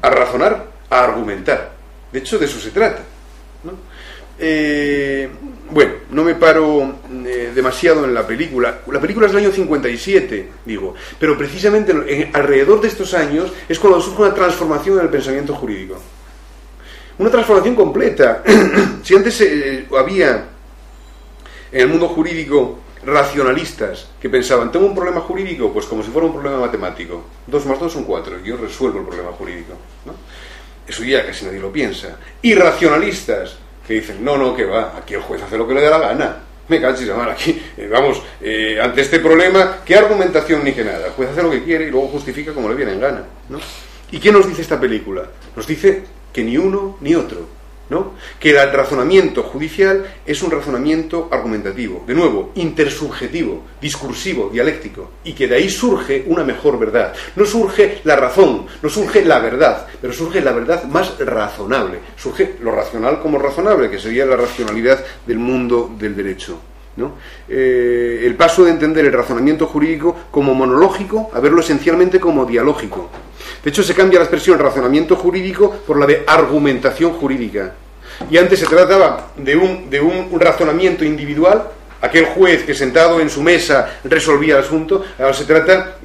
Speaker 2: a razonar, a argumentar. De hecho, de eso se trata, ¿no? Bueno, no me paro demasiado en la película. La película es del año 57, digo. Pero precisamente alrededor de estos años es cuando surge una transformación en el pensamiento jurídico. Una transformación completa. Si antes había en el mundo jurídico racionalistas que pensaban, tengo un problema jurídico, pues como si fuera un problema matemático, 2 más 2 son 4, yo resuelvo el problema jurídico, ¿no? Eso ya casi nadie lo piensa. Y racionalistas que dicen, no, que va, aquí el juez hace lo que le da la gana, me cachis a mal, aquí, ante este problema, ¿qué argumentación ni que nada? El juez hace lo que quiere y luego justifica como le viene en gana, ¿no? ¿Y qué nos dice esta película? Nos dice que ni uno ni otro, ¿no? Que el razonamiento judicial es un razonamiento argumentativo, de nuevo, intersubjetivo, discursivo, dialéctico, y que de ahí surge una mejor verdad. No surge la razón, no surge la verdad, pero surge la verdad más razonable, surge lo racional como razonable, que sería la racionalidad del mundo del derecho, ¿no? El paso de entender el razonamiento jurídico como monológico a verlo esencialmente como dialógico. De hecho, se cambia la expresión razonamiento jurídico por la de argumentación jurídica. Y antes se trataba de un razonamiento individual, aquel juez que sentado en su mesa resolvía el asunto. Ahora se trata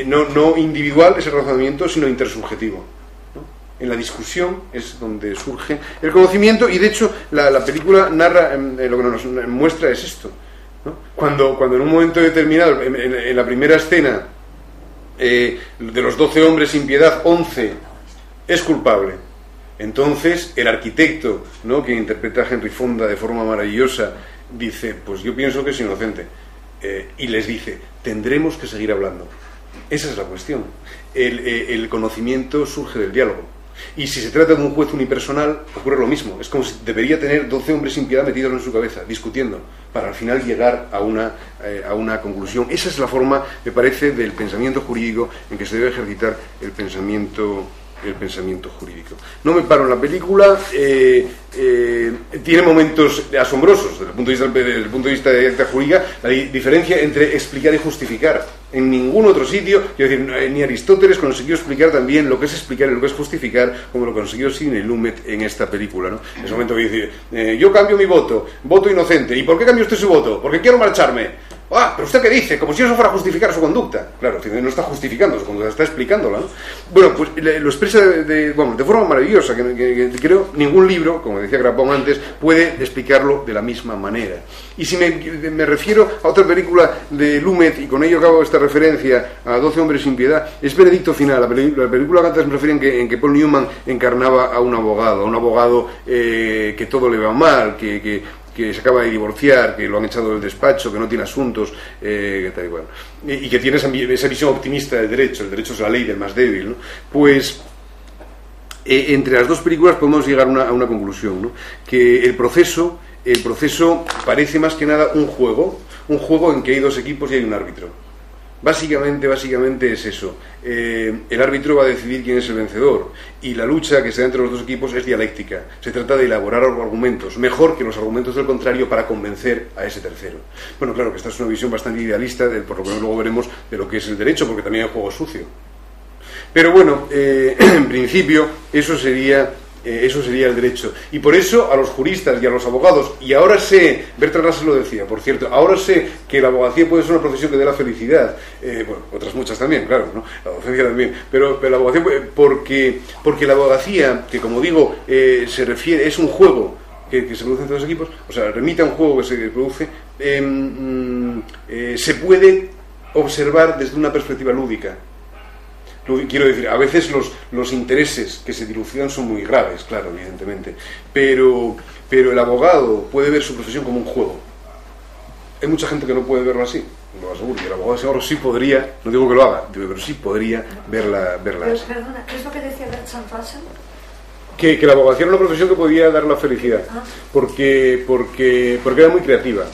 Speaker 2: no individual ese razonamiento, sino intersubjetivo, ¿no? En la discusión es donde surge el conocimiento, y de hecho la película narra, lo que nos muestra es esto, ¿no? Cuando en un momento determinado, en la primera escena, de los 12 hombres sin piedad, 11 es culpable. Entonces el arquitecto, ¿no?, que interpreta a Henry Fonda de forma maravillosa, dice, pues yo pienso que es inocente, y les dice, tendremos que seguir hablando. Esa es la cuestión. El conocimiento surge del diálogo. Y si se trata de un juez unipersonal, ocurre lo mismo. Es como si debería tener 12 hombres sin piedad metidos en su cabeza, discutiendo, para al final llegar a una conclusión. Esa es la forma, me parece, del pensamiento jurídico en que se debe ejercitar el pensamiento jurídico. No me paro en la película. Tiene momentos asombrosos desde el punto de vista de acta jurídica. La diferencia entre explicar y justificar. En ningún otro sitio, quiero decir, ni Aristóteles consiguió explicar también lo que es explicar y lo que es justificar como lo consiguió Sidney Lumet en esta película, ¿no? En ese momento que dice, yo cambio mi voto inocente. ¿Y por qué cambió usted su voto? Porque quiero marcharme. Ah, pero ¿usted qué dice? Como si eso fuera a justificar su conducta. Claro, no está justificando su conducta, está explicándola, ¿no? Bueno, pues lo expresa de forma maravillosa, que creo ningún libro, como decía Grapón antes, puede explicarlo de la misma manera. Y si me refiero a otra película de Lumet, y con ello acabo esta referencia a 12 hombres sin piedad, es Veredicto Final, la película que antes me refería en que Paul Newman encarnaba a un abogado que todo le va mal, que se acaba de divorciar, que lo han echado del despacho, que no tiene asuntos, tal y cual, y que tiene esa visión optimista del derecho. El derecho es la ley del más débil, ¿no? Pues entre las dos películas podemos llegar a una conclusión, ¿no? Que el proceso parece más que nada un juego en que hay dos equipos y hay un árbitro. Básicamente es eso. El árbitro va a decidir quién es el vencedor, y la lucha que se da entre los dos equipos es dialéctica. Se trata de elaborar argumentos mejor que los argumentos del contrario para convencer a ese tercero. Bueno, claro que esta es una visión bastante idealista, por lo que luego veremos, de lo que es el derecho, porque también hay juego sucio. Pero bueno, en principio eso sería el derecho. Y por eso a los juristas y a los abogados, y ahora sé, Bertrand Russell lo decía, por cierto, ahora sé que la abogacía puede ser una profesión que dé la felicidad, bueno, otras muchas también, claro, ¿no? La docencia también, pero la abogacía, porque la abogacía, que como digo, se refiere, es un juego que se produce entre los equipos, o sea, remite a un juego que se produce, se puede observar desde una perspectiva lúdica. Quiero decir, a veces los intereses que se dilucidan son muy graves, claro, evidentemente, pero el abogado puede ver su profesión como un juego. Hay mucha gente que no puede verlo así, lo aseguro, y el abogado ahora sí podría, no digo que lo haga, pero sí podría verla así.
Speaker 4: Perdona, ¿qué es lo que decía Bertrand Russell?
Speaker 2: Que la abogacía era una profesión que podía dar la felicidad, porque era muy creativa.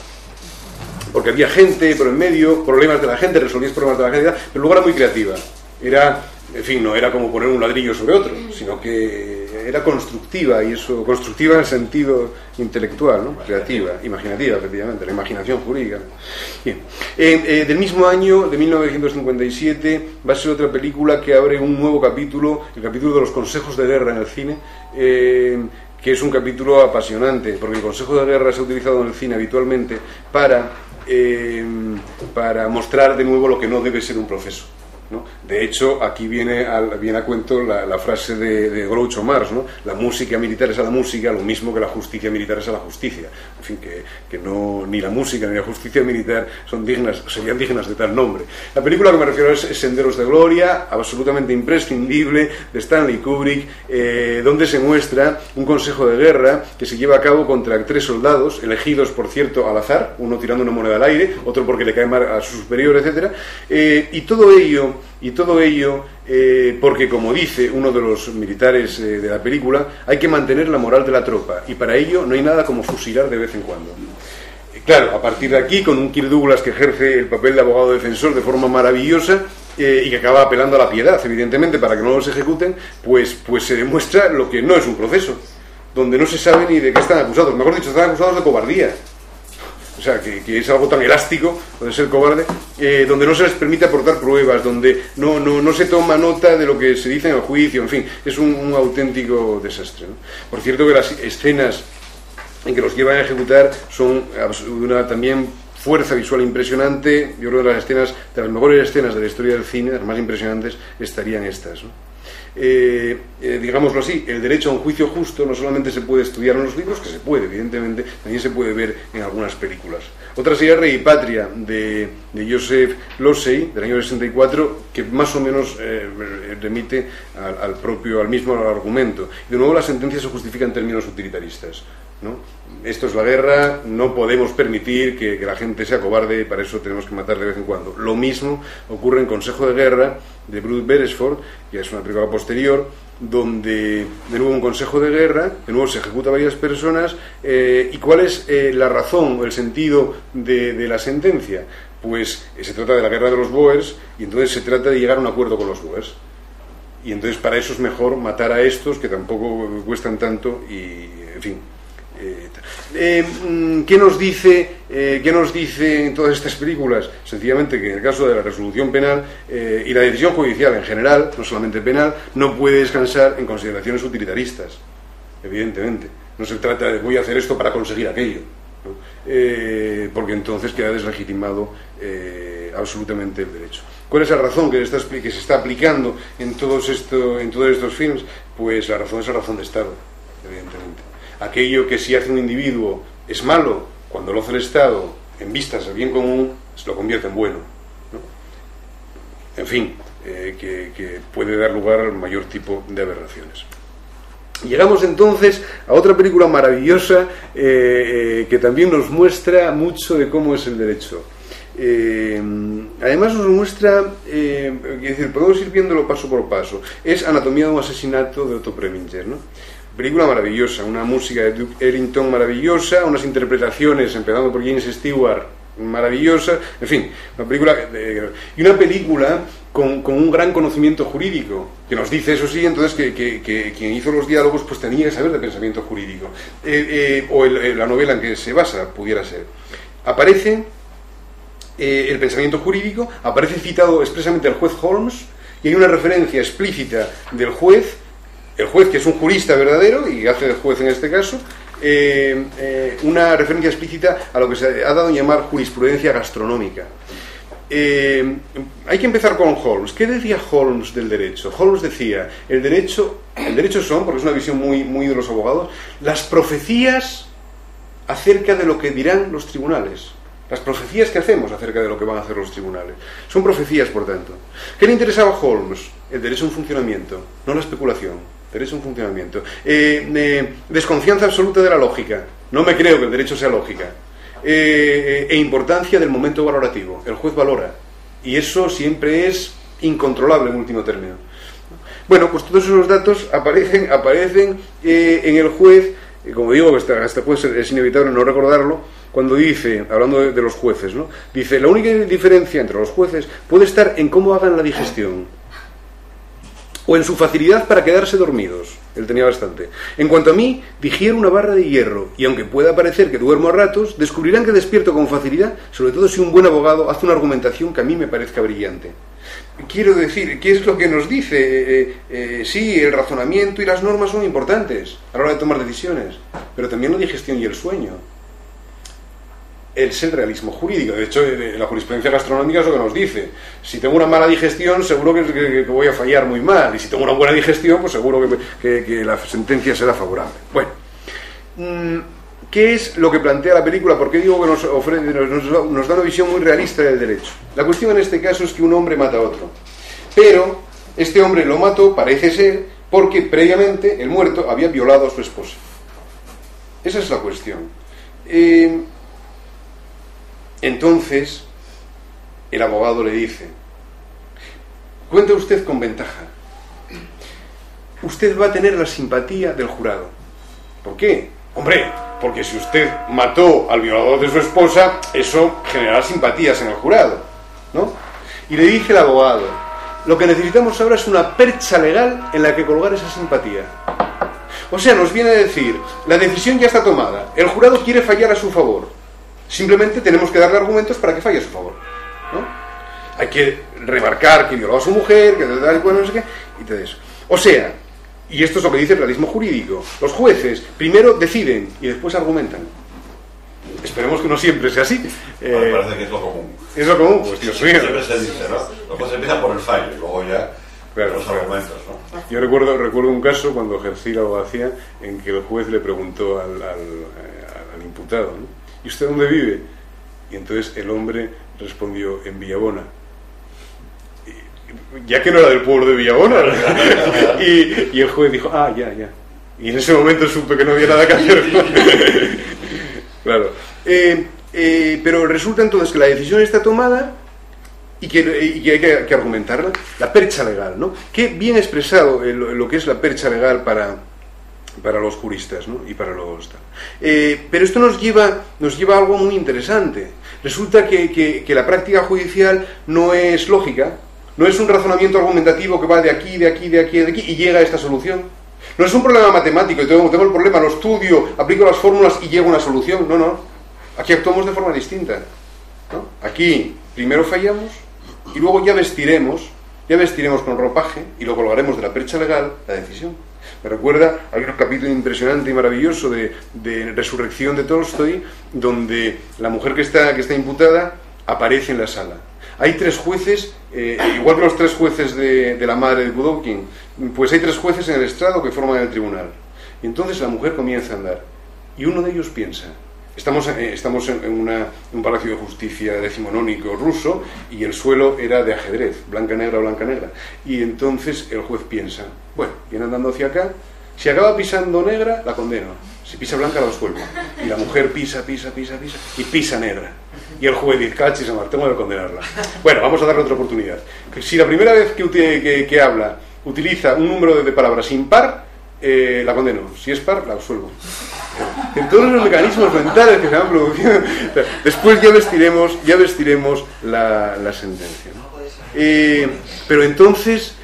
Speaker 2: Porque había gente por el medio, problemas de la gente, resolvías problemas de la gente, pero luego era muy creativa. Era, en fin, no era como poner un ladrillo sobre otro, sino que era constructiva, y eso, constructiva en el sentido intelectual, ¿no? Creativa, imaginativa, efectivamente, la imaginación jurídica. Bien. Del mismo año, de 1957, va a ser otra película que abre un nuevo capítulo, el capítulo de los consejos de guerra en el cine, que es un capítulo apasionante, porque el consejo de guerra se ha utilizado en el cine habitualmente para mostrar de nuevo lo que no debe ser un proceso, ¿no? De hecho, aquí viene a cuento la frase de Groucho Marx, ¿no? La música militar es a la música lo mismo que la justicia militar es a la justicia. En fin, que no, ni la música ni la justicia militar serían dignas de tal nombre. La película que me refiero es Senderos de Gloria, absolutamente imprescindible, de Stanley Kubrick, donde se muestra un consejo de guerra que se lleva a cabo contra 3 soldados, elegidos, por cierto, al azar, uno tirando una moneda al aire, otro porque le cae mal a su superior, etc. Y todo ello porque, como dice uno de los militares de la película, hay que mantener la moral de la tropa, y para ello no hay nada como fusilar de vez en cuando. Claro, a partir de aquí, con un Kirk Douglas que ejerce el papel de abogado defensor de forma maravillosa, y que acaba apelando a la piedad, evidentemente, para que no los ejecuten, pues se demuestra lo que no es un proceso, donde no se sabe ni de qué están acusados. Mejor dicho, están acusados de cobardía. O sea, que es algo tan elástico, de ser cobarde, donde no se les permite aportar pruebas, donde no se toma nota de lo que se dice en el juicio, en fin, es un auténtico desastre, ¿no? Por cierto, que las escenas en que los llevan a ejecutar son de una también fuerza visual impresionante. Yo creo que de las mejores escenas de la historia del cine, las más impresionantes, estarían estas, ¿no? Digámoslo así, el derecho a un juicio justo no solamente se puede estudiar en los libros, que se puede, evidentemente, también se puede ver en algunas películas. Otra sería Rey y Patria, de Joseph Losey, del año 64, que más o menos remite al mismo argumento. Y de nuevo la sentencia se justifica en términos utilitaristas, ¿no? Esto es la guerra, no podemos permitir que la gente sea cobarde, para eso tenemos que matar de vez en cuando. Lo mismo ocurre en Consejo de Guerra, de Bruce Beresford, que es una película posterior, donde de nuevo un consejo de guerra, de nuevo se ejecuta a varias personas, y ¿cuál es la razón o el sentido de la sentencia? Pues se trata de la guerra de los Boers, y entonces se trata de llegar a un acuerdo con los Boers, y entonces para eso es mejor matar a estos, que tampoco cuestan tanto, y en fin. ¿Qué nos dice en todas estas películas? Sencillamente que en el caso de la resolución penal y la decisión judicial en general, no solamente penal, no puede descansar en consideraciones utilitaristas, evidentemente. No se trata de voy a hacer esto para conseguir aquello, ¿no? Porque entonces queda deslegitimado absolutamente el derecho. ¿Cuál es la razón que se está aplicando en todos estos films? Pues la razón es la razón de Estado, evidentemente. Aquello que si hace un individuo es malo, cuando lo hace el Estado en vistas del bien común, se lo convierte en bueno, ¿no? En fin, que puede dar lugar al mayor tipo de aberraciones. Llegamos entonces a otra película maravillosa que también nos muestra mucho de cómo es el derecho. Además nos muestra, es decir, podemos ir viéndolo paso por paso. Es Anatomía de un asesinato, de Otto Preminger, ¿no? Película maravillosa, una música de Duke Ellington maravillosa, unas interpretaciones, empezando por James Stewart, maravillosas, en fin, y una película con un gran conocimiento jurídico, que nos dice, eso sí, entonces que quien hizo los diálogos pues tenía que saber de pensamiento jurídico, o la novela en que se basa, pudiera ser. Aparece el pensamiento jurídico, aparece citado expresamente el juez Holmes, y hay una referencia explícita del juez, el juez que es un jurista verdadero y hace de juez en este caso, una referencia explícita a lo que se ha dado a llamar jurisprudencia gastronómica. Hay que empezar con Holmes. ¿Qué decía Holmes del derecho? Holmes decía, el derecho son, porque es una visión muy de los abogados, las profecías acerca de lo que dirán los tribunales. Las profecías que hacemos acerca de lo que van a hacer los tribunales. Son profecías, por tanto. ¿Qué le interesaba a Holmes? El derecho en funcionamiento, no la especulación. Derecho en funcionamiento. Desconfianza absoluta de la lógica. No me creo que el derecho sea lógica. E importancia del momento valorativo. El juez valora. Y eso siempre es incontrolable en último término. Bueno, pues todos esos datos aparecen en el juez. Como digo, hasta pues es inevitable no recordarlo, cuando dice, hablando de los jueces, ¿no? Dice, la única diferencia entre los jueces puede estar en cómo hagan la digestión. o en su facilidad para quedarse dormidos. Él tenía bastante. En cuanto a mí, digiero una barra de hierro, y aunque pueda parecer que duermo a ratos, descubrirán que despierto con facilidad, sobre todo si un buen abogado hace una argumentación que a mí me parezca brillante. Quiero decir, ¿qué es lo que nos dice? Sí, el razonamiento y las normas son importantes a la hora de tomar decisiones, pero también la digestión y el sueño. Es el realismo jurídico. De hecho, la jurisprudencia gastronómica es lo que nos dice. Si tengo una mala digestión, seguro que voy a fallar muy mal. Y si tengo una buena digestión, pues seguro que la sentencia será favorable. Bueno, ¿qué es lo que plantea la película? ¿Por qué digo que nos da una visión muy realista del derecho? La cuestión en este caso es que un hombre mata a otro. Pero este hombre lo mató, parece ser, porque previamente el muerto había violado a su esposa. Esa es la cuestión. Entonces, el abogado le dice: cuente usted con ventaja. Usted va a tener la simpatía del jurado. ¿Por qué? Hombre, porque si usted mató al violador de su esposa, eso generará simpatías en el jurado, ¿no? Y le dice el abogado: lo que necesitamos ahora es una percha legal en la que colgar esa simpatía. O sea, nos viene a decir, la decisión ya está tomada, el jurado quiere fallar a su favor. Simplemente tenemos que darle argumentos para que falle a su favor, ¿no? Hay que remarcar que violó a su mujer, que tal y cual, no sé qué, y todo eso. O sea, y esto es lo que dice el realismo jurídico, los jueces primero deciden y después argumentan. Esperemos que no siempre sea así.
Speaker 1: Me parece que es lo común.
Speaker 2: Es lo común, pues Dios mío.
Speaker 1: Siempre se dice, ¿no? Los jueces empiezan por el fallo y luego ya los argumentos, ¿no?
Speaker 2: Yo recuerdo un caso cuando ejercí la abogacía en que el juez le preguntó al imputado, ¿no? ¿Y usted dónde vive? Y entonces el hombre respondió: en Villabona. Ya que no era del pueblo de Villabona. y el juez dijo: ah, ya. Y en ese momento supe que no había nada que hacer. Claro. Pero resulta entonces que la decisión está tomada y que hay que argumentarla. La percha legal, ¿no? Qué bien expresado lo que es la percha legal para los juristas, ¿no? Y para los tal. Pero esto nos lleva a algo muy interesante. Resulta que la práctica judicial no es lógica, no es un razonamiento argumentativo que va de aquí y llega a esta solución. No es un problema matemático y tengo el problema, lo estudio, aplico las fórmulas y llego a una solución. No. Aquí actuamos de forma distinta, ¿no? Aquí primero fallamos y luego ya vestiremos con ropaje y lo colgaremos de la percha legal la decisión. Me recuerda, hay un capítulo impresionante y maravilloso de Resurrección de Tolstoy, donde la mujer que está imputada aparece en la sala. Hay 3 jueces, igual que los 3 jueces de la madre de Kudovkin, pues hay 3 jueces en el estrado que forman el tribunal. Y entonces la mujer comienza a andar, y uno de ellos piensa: estamos en un palacio de justicia decimonónico ruso, y el suelo era de ajedrez, blanca-negra, blanca-negra. Y entonces el juez piensa: bueno, viene andando hacia acá, si acaba pisando negra, la condeno, si pisa blanca, la absuelvo. Y la mujer pisa, y pisa negra. Y el juez dice: cachis, amar, tengo que condenarla. Bueno, vamos a darle otra oportunidad. Si la primera vez que habla utiliza un número de palabras impar, la condeno. Si es par, la absuelvo. En todos los mecanismos mentales que se van produciendo. Después ya vestiremos la sentencia, ¿no? Pero entonces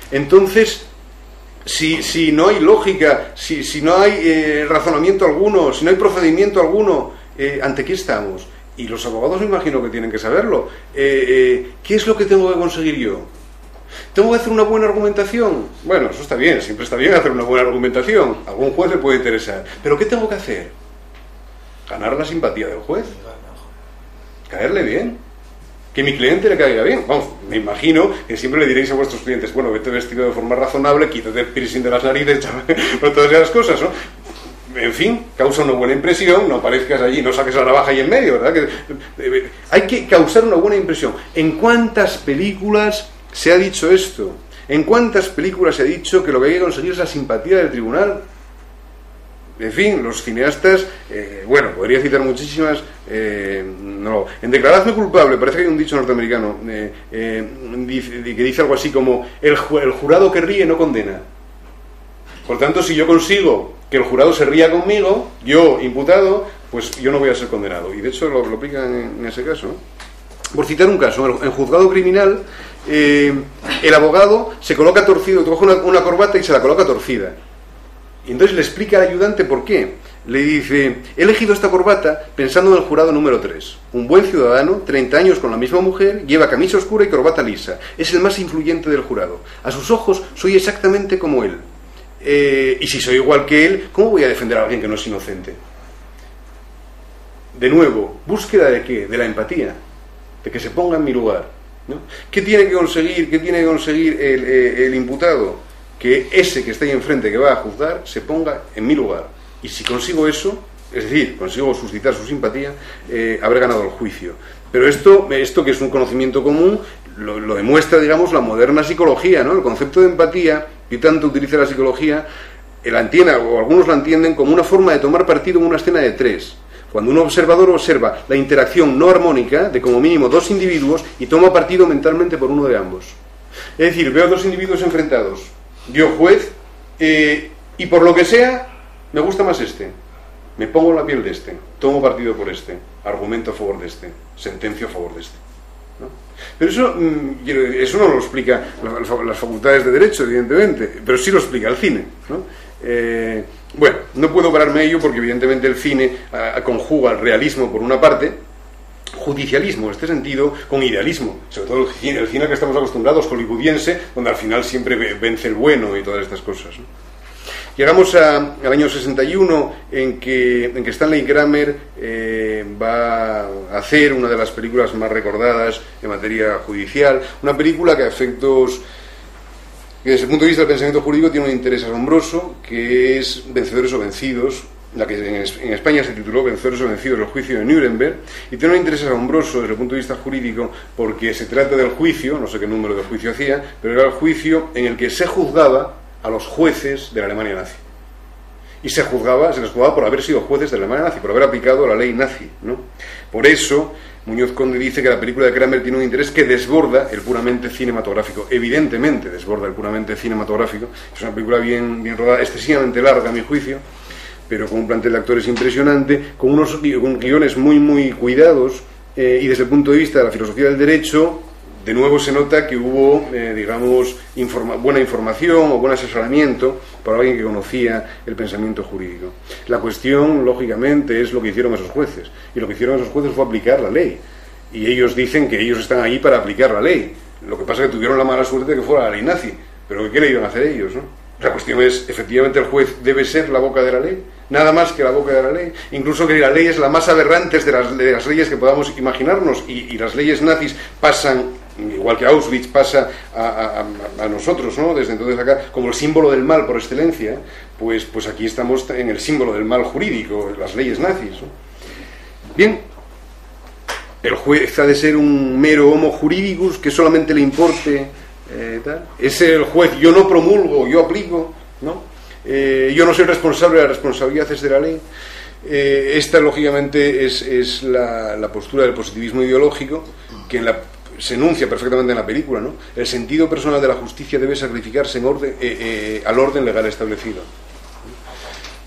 Speaker 2: si no hay lógica, si no hay razonamiento alguno, si no hay procedimiento alguno, ¿ante qué estamos? Y los abogados me imagino que tienen que saberlo. ¿Qué es lo que tengo que conseguir yo? ¿Tengo que hacer una buena argumentación? Bueno, eso está bien, siempre está bien hacer una buena argumentación. A algún juez le puede interesar. ¿Pero qué tengo que hacer? Ganar la simpatía del juez. Caerle bien. Que mi cliente le caiga bien. Vamos, me imagino que siempre le diréis a vuestros clientes: bueno, vete vestido de forma razonable, quítate el piercing de las narices, todas esas cosas, ¿no? En fin, causa una buena impresión, no aparezcas allí, no saques la navaja ahí en medio, ¿verdad? Hay que causar una buena impresión. ¿En cuántas películas se ha dicho esto? ¿En cuántas películas se ha dicho que lo que hay que conseguir es la simpatía del tribunal? En fin, los cineastas, bueno, podría citar muchísimas. No, en Declaradme culpable, parece que hay un dicho norteamericano que dice algo así como: el jurado que ríe no condena. Por tanto, si yo consigo que el jurado se ría conmigo, yo imputado, pues yo no voy a ser condenado. Y de hecho lo aplican en ese caso, ¿no? Por citar un caso, en juzgado criminal, el abogado se coloca torcido, coge una corbata y se la coloca torcida. Y entonces le explica al ayudante por qué. Le dice: he elegido esta corbata pensando en el jurado número 3. Un buen ciudadano, 30 años con la misma mujer, lleva camisa oscura y corbata lisa. Es el más influyente del jurado. A sus ojos soy exactamente como él. Y si soy igual que él, ¿cómo voy a defender a alguien que no es inocente? De nuevo, ¿búsqueda de qué? De la empatía. De que se ponga en mi lugar, ¿no? ¿Qué tiene que conseguir el imputado? Que ese que está ahí enfrente, que va a juzgar, se ponga en mi lugar. Y si consigo eso, es decir, consigo suscitar su simpatía, habré ganado el juicio. Pero esto que es un conocimiento común, lo demuestra, digamos, la moderna psicología, ¿no? El concepto de empatía, que tanto utiliza la psicología, la entiende, o algunos la entienden como una forma de tomar partido en una escena de 3. Cuando un observador observa la interacción no armónica de como mínimo 2 individuos y toma partido mentalmente por uno de ambos. Es decir, veo 2 individuos enfrentados, yo juez, y por lo que sea, me gusta más este. Me pongo en la piel de este, tomo partido por este, argumento a favor de este, sentencio a favor de este, ¿no? Pero eso no lo explica las facultades de Derecho, evidentemente, pero sí lo explica el cine, ¿no? Bueno, no puedo pararme a ello porque evidentemente el cine conjuga el realismo por una parte, judicialismo en este sentido, con idealismo, sobre todo el cine al que estamos acostumbrados, hollywoodiense, donde al final siempre vence el bueno y todas estas cosas, ¿no? Llegamos al año 61 en que Stanley Kramer va a hacer una de las películas más recordadas en materia judicial, una película que a efectos, que desde el punto de vista del pensamiento jurídico tiene un interés asombroso, que es Vencedores o Vencidos, la que en España se tituló Vencedores o Vencidos, el juicio de Nuremberg, y tiene un interés asombroso desde el punto de vista jurídico porque se trata del juicio, no sé qué número de juicio hacía, pero era el juicio en el que se juzgaba a los jueces de la Alemania nazi. Y se les juzgaba por haber sido jueces de la Alemania nazi, por haber aplicado la ley nazi, ¿no? Por eso, Muñoz Conde dice que la película de Kramer tiene un interés que desborda el puramente cinematográfico. Evidentemente desborda el puramente cinematográfico. Es una película bien rodada, excesivamente larga a mi juicio, pero con un plantel de actores impresionante, con guiones muy cuidados, y desde el punto de vista de la filosofía del derecho, de nuevo se nota que hubo, digamos, buena información o buen asesoramiento para alguien que conocía el pensamiento jurídico. La cuestión, lógicamente, es lo que hicieron esos jueces. Y lo que hicieron esos jueces fue aplicar la ley. Y ellos dicen que ellos están ahí para aplicar la ley. Lo que pasa es que tuvieron la mala suerte de que fuera la ley nazi. Pero ¿qué le iban a hacer ellos, no? La cuestión es, efectivamente, el juez debe ser la boca de la ley, nada más que la boca de la ley, incluso que la ley es la más aberrante de las leyes que podamos imaginarnos, y las leyes nazis pasan, igual que Auschwitz pasa a nosotros, ¿no? Desde entonces acá, como el símbolo del mal por excelencia, pues aquí estamos en el símbolo del mal jurídico, las leyes nazis, ¿no? Bien, el juez ha de ser un mero homo juridicus que solamente le importe tal. Es el juez, yo no promulgo, yo aplico, ¿no? Yo no soy responsable, la responsabilidad es de la ley. Esta lógicamente es la postura del positivismo ideológico que se enuncia perfectamente en la película, ¿no? El sentido personal de la justicia debe sacrificarse al orden legal establecido.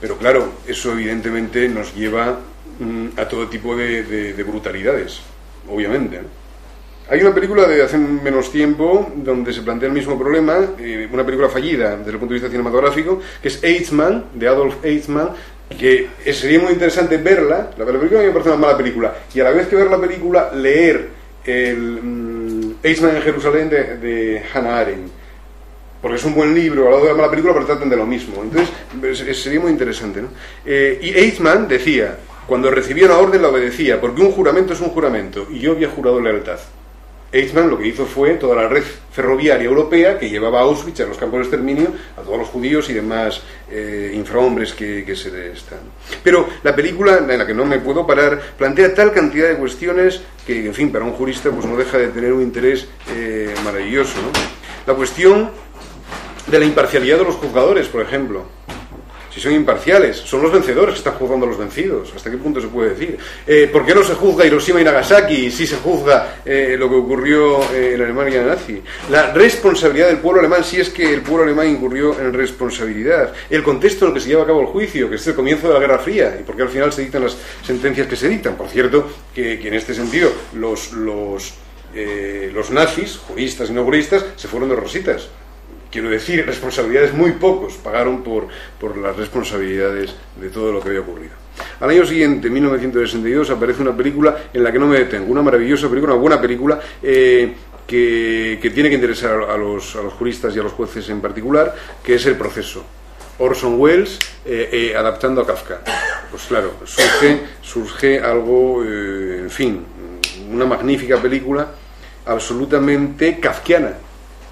Speaker 2: Pero claro, eso evidentemente nos lleva a todo tipo de brutalidades, obviamente, ¿no? Hay una película de hace menos tiempo donde se plantea el mismo problema, una película fallida desde el punto de vista cinematográfico, que es Eichmann, de Adolf Eichmann, que sería muy interesante verla. La película me parece una mala película, y a la vez que ver la película, leer el Eichmann en Jerusalén de Hannah Arendt, porque es un buen libro, al lado de la mala película, pero tratan de lo mismo. Entonces sería muy interesante, ¿no? Y Eichmann decía, cuando recibía una orden la obedecía, porque un juramento es un juramento, y yo había jurado lealtad. Eichmann lo que hizo fue toda la red ferroviaria europea que llevaba a Auschwitz, a los campos de exterminio, a todos los judíos y demás infrahombres que se están. Pero la película, en la que no me puedo parar, plantea tal cantidad de cuestiones que, en fin, para un jurista pues no deja de tener un interés maravilloso, ¿no? La cuestión de la imparcialidad de los juzgadores, por ejemplo. si son imparciales, son los vencedores que están juzgando a los vencidos. ¿Hasta qué punto se puede decir? ¿Por qué no se juzga Hiroshima y Nagasaki si se juzga lo que ocurrió en la Alemania nazi? La responsabilidad del pueblo alemán, si es que el pueblo alemán incurrió en responsabilidad. El contexto en el que se lleva a cabo el juicio, que es el comienzo de la Guerra Fría, y por qué al final se dictan las sentencias que se dictan. Por cierto, que en este sentido los nazis, juristas y no juristas, se fueron de rositas. Quiero decir, responsabilidades muy pocos pagaron por las responsabilidades de todo lo que había ocurrido. Al año siguiente, 1962, aparece una película en la que no me detengo, una maravillosa película, una buena película, que tiene que interesar a los juristas y a los jueces en particular, que es El proceso. Orson Welles adaptando a Kafka. Pues claro, surge algo, en fin, una magnífica película absolutamente kafkiana.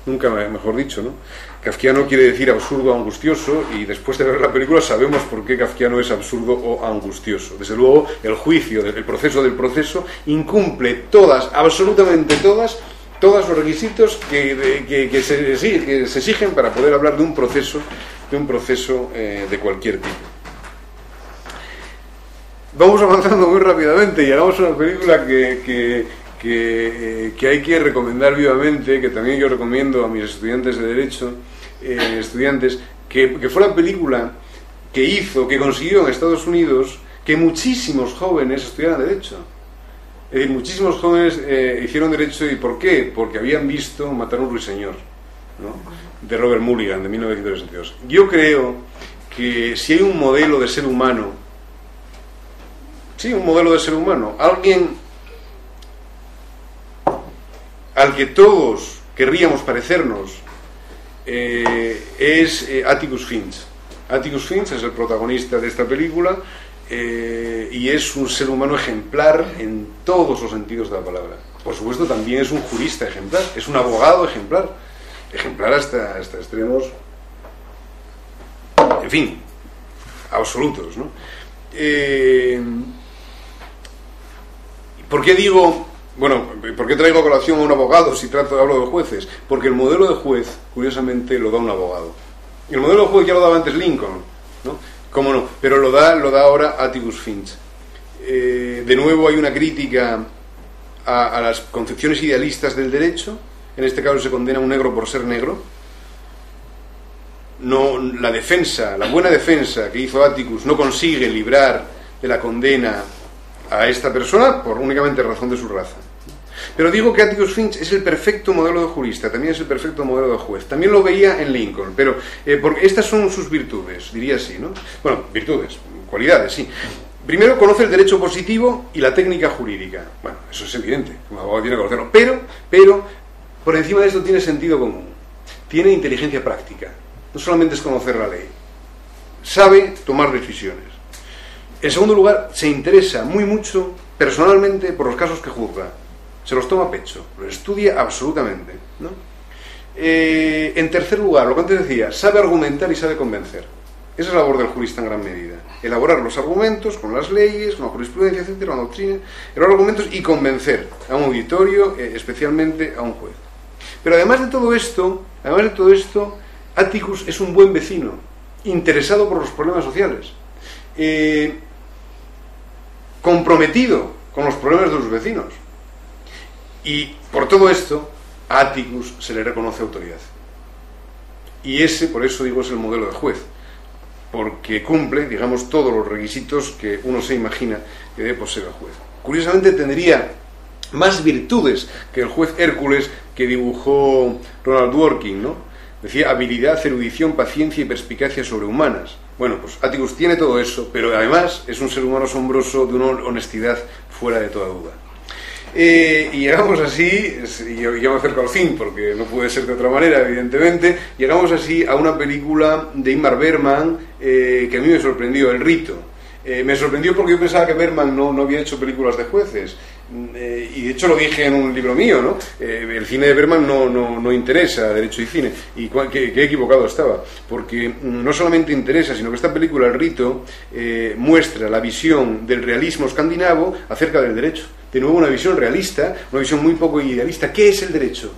Speaker 2: Nunca mejor dicho, ¿no? Kafkiano quiere decir absurdo o angustioso, y después de ver la película sabemos por qué kafkiano es absurdo o angustioso. Desde luego, el juicio, el proceso del proceso, incumple absolutamente todos los requisitos que se exigen para poder hablar de un proceso de cualquier tipo. Vamos avanzando muy rápidamente y llegamos a una película que hay que recomendar vivamente, que también yo recomiendo a mis estudiantes de Derecho, que fue la película que consiguió en Estados Unidos que muchísimos jóvenes estudiaran Derecho. Es decir, muchísimos jóvenes hicieron Derecho. ¿Y por qué? Porque habían visto Matar a un ruiseñor, ¿no? De Robert Mulligan, de 1962. Yo creo que si hay un modelo de ser humano, alguien al que todos querríamos parecernos, es Atticus Finch. Atticus Finch es el protagonista de esta película, y es un ser humano ejemplar en todos los sentidos de la palabra. Por supuesto, también es un jurista ejemplar, es un abogado ejemplar hasta extremos, en fin, absolutos, ¿no? ¿Por qué digo... Bueno, ¿por qué traigo a colación a un abogado si hablo de jueces? Porque el modelo de juez, curiosamente, lo da un abogado. El modelo de juez ya lo daba antes Lincoln, ¿no? ¿Cómo no? Pero lo da ahora Atticus Finch. De nuevo hay una crítica a las concepciones idealistas del derecho. En este caso se condena a un negro por ser negro. No, la buena defensa que hizo Atticus no consigue librar de la condena a esta persona por únicamente razón de su raza. Pero digo que Atticus Finch es el perfecto modelo de jurista, también es el perfecto modelo de juez. También lo veía en Lincoln, pero porque estas son sus virtudes, diría así, ¿no? Bueno, virtudes, cualidades, sí. Primero, conoce el derecho positivo y la técnica jurídica. Bueno, eso es evidente, un abogado tiene que conocerlo. Pero, por encima de esto tiene sentido común, tiene inteligencia práctica. No solamente es conocer la ley, sabe tomar decisiones. En segundo lugar, se interesa mucho personalmente por los casos que juzga. Se los toma a pecho, los estudia absolutamente, ¿no? En tercer lugar, lo que antes decía, sabe argumentar y sabe convencer. Esa es la labor del jurista en gran medida. Elaborar los argumentos con las leyes, con la jurisprudencia, etcétera, la doctrina, elaborar argumentos y convencer a un auditorio, especialmente a un juez. Pero además de todo esto, Atticus es un buen vecino, interesado por los problemas sociales, comprometido con los problemas de los vecinos. Y por todo esto, a Atticus se le reconoce autoridad. Y ese, por eso digo, es el modelo de juez, porque cumple, digamos, todos los requisitos que uno se imagina que debe poseer el juez. Curiosamente tendría más virtudes que el juez Hércules que dibujó Ronald Dworkin, ¿no? Decía habilidad, erudición, paciencia y perspicacia sobrehumanas. Bueno, pues Atticus tiene todo eso, pero además es un ser humano asombroso, de una honestidad fuera de toda duda. Y llegamos así, y ya me acerco al fin porque no puede ser de otra manera, evidentemente, llegamos así a una película de Ingmar Bergman que a mí me sorprendió, El rito. Me sorprendió porque yo pensaba que Bergman no había hecho películas de jueces, y de hecho lo dije en un libro mío, ¿no? El cine de Bergman no interesa derecho y cine, y que equivocado estaba, porque no solamente interesa, sino que esta película, El rito, muestra la visión del realismo escandinavo acerca del derecho. De nuevo, una visión realista, una visión muy poco idealista. ¿Qué es el derecho?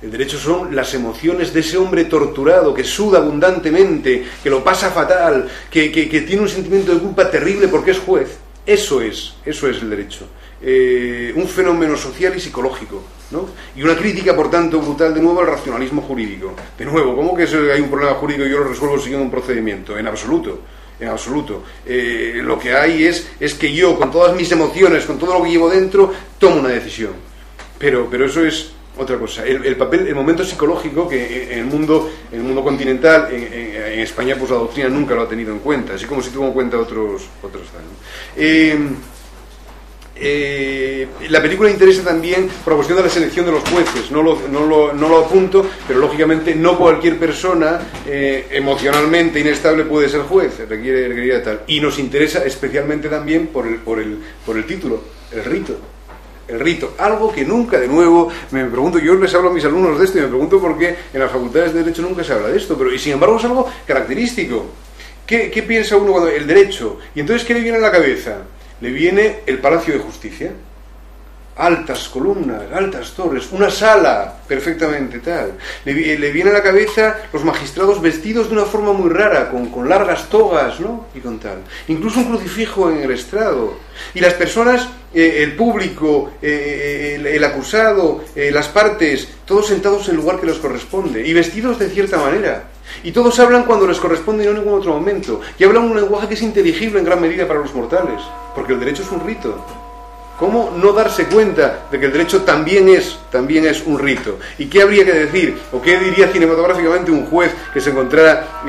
Speaker 2: El derecho son las emociones de ese hombre torturado, que suda abundantemente, que lo pasa fatal, que tiene un sentimiento de culpa terrible porque es juez. Eso es el derecho. Un fenómeno social y psicológico, ¿no? Y una crítica, por tanto, brutal de nuevo al racionalismo jurídico. De nuevo, ¿cómo que hay un problema jurídico y yo lo resuelvo siguiendo un procedimiento? En absoluto. En absoluto. Lo que hay es que yo, con todas mis emociones, con todo lo que llevo dentro, tomo una decisión. Pero eso es otra cosa. El momento psicológico que en el mundo continental, en España, pues la doctrina nunca lo ha tenido en cuenta, así como si tuvo en cuenta otros ¿no? La película interesa también por la cuestión de la selección de los jueces. No lo apunto, pero lógicamente no cualquier persona emocionalmente inestable puede ser juez, requiere tal. Y nos interesa especialmente también por el título, el rito, algo que nunca, de nuevo, me pregunto, yo les hablo a mis alumnos de esto y me pregunto por qué en las facultades de Derecho nunca se habla de esto, pero y sin embargo es algo característico. ¿Qué piensa uno cuando el derecho? Y entonces, ¿qué le viene a la cabeza? Le viene el Palacio de Justicia, altas columnas, altas torres, una sala perfectamente tal. Le viene a la cabeza los magistrados vestidos de una forma muy rara, con largas togas, ¿no? Y con tal. Incluso un crucifijo en el estrado. Y las personas, el público, el acusado, las partes, todos sentados en el lugar que les corresponde y vestidos de cierta manera. Y todos hablan cuando les corresponde y no en ningún otro momento. Y hablan un lenguaje que es inteligible en gran medida para los mortales, porque el derecho es un rito. ¿Cómo no darse cuenta de que el derecho también es un rito? ¿Y qué habría que decir? ¿O qué diría cinematográficamente un juez que se encontrara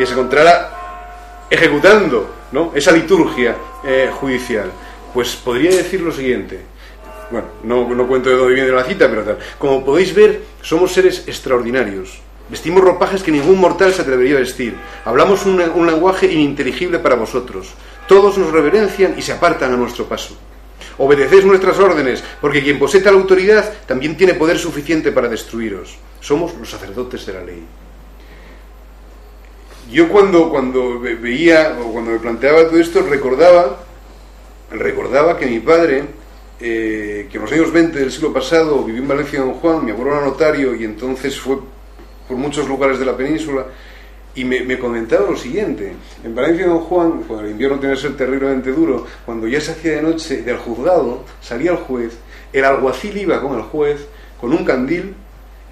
Speaker 2: ejecutando, ¿no?, esa liturgia judicial? Pues podría decir lo siguiente. Bueno, no cuento de dónde viene la cita, pero tal. Como podéis ver, somos seres extraordinarios. Vestimos ropajes que ningún mortal se atrevería a vestir. Hablamos un lenguaje ininteligible para vosotros. Todos nos reverencian y se apartan a nuestro paso. Obedecéis nuestras órdenes, porque quien posee tal autoridad también tiene poder suficiente para destruiros. Somos los sacerdotes de la ley. Yo cuando veía, o cuando me planteaba todo esto, recordaba que mi padre, que en los años 20 del siglo pasado vivió en Valencia, Don Juan, mi abuelo era notario y entonces fue por muchos lugares de la península, y me comentaba lo siguiente: en Valencia, Don Juan, cuando el invierno tiene que ser terriblemente duro, cuando ya se hacía de noche, del juzgado salía el juez, el alguacil iba con el juez, con un candil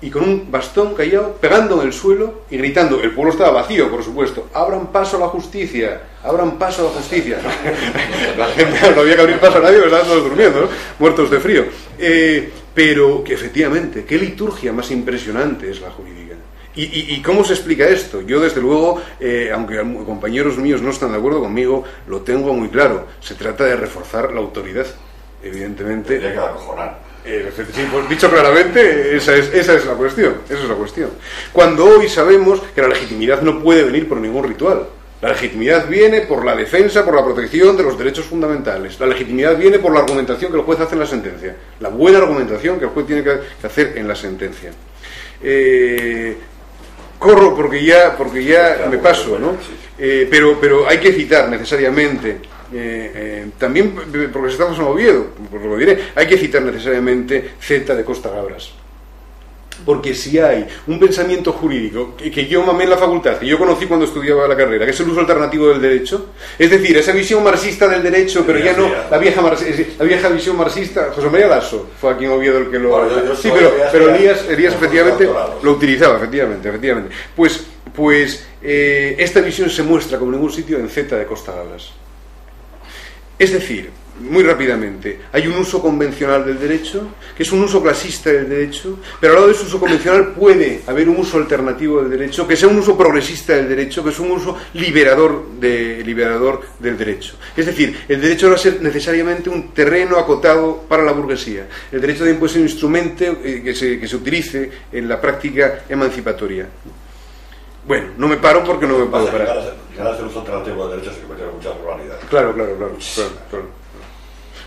Speaker 2: y con un bastón callado, pegando en el suelo y gritando. El pueblo estaba vacío, por supuesto: abran paso a la justicia, abran paso a la justicia. La gente no había que abrir paso a nadie, estaban todos durmiendo, ¿no?, muertos de frío. Pero que efectivamente, qué liturgia más impresionante es la jurídica. ¿Y cómo se explica esto? Yo, desde luego, aunque compañeros míos no están de acuerdo conmigo, lo tengo muy claro. Se trata de reforzar la autoridad, evidentemente.
Speaker 1: Tiene que acojonar.
Speaker 2: Sí, pues dicho claramente, esa es la cuestión. Esa es la cuestión. Cuando hoy sabemos que la legitimidad no puede venir por ningún ritual. La legitimidad viene por la defensa, por la protección de los derechos fundamentales. La legitimidad viene por la argumentación que el juez hace en la sentencia. La buena argumentación que el juez tiene que hacer en la sentencia. Corro porque ya me paso, ¿no? Pero hay que citar necesariamente, también porque estamos en Oviedo, por lo que diré, hay que citar necesariamente Z de Costa Gabras. Porque si hay un pensamiento jurídico que yo mamé en la facultad, que yo conocí cuando estudiaba la carrera, que es el uso alternativo del derecho, es decir, esa visión marxista del derecho, pero ya no la vieja visión marxista. José María Lasso fue aquí en Oviedo el que lo...
Speaker 1: Bueno,
Speaker 2: sí, pero Elías efectivamente lo utilizaba, efectivamente. Pues esta visión se muestra como en ningún sitio en Z de Costa Gabras. Es decir, muy rápidamente, hay un uso convencional del derecho, que es un uso clasista del derecho, pero al lado de ese uso convencional puede haber un uso alternativo del derecho, que sea un uso progresista del derecho, que es un uso liberador del derecho. Es decir, el derecho va a ser necesariamente un terreno acotado para la burguesía. El derecho también puede ser un instrumento que se utilice en la práctica emancipatoria. Bueno, no me paro porque no me puedo parar.
Speaker 1: Llegar a hacer uso alternativo del derecho se cometen muchas barbaridades.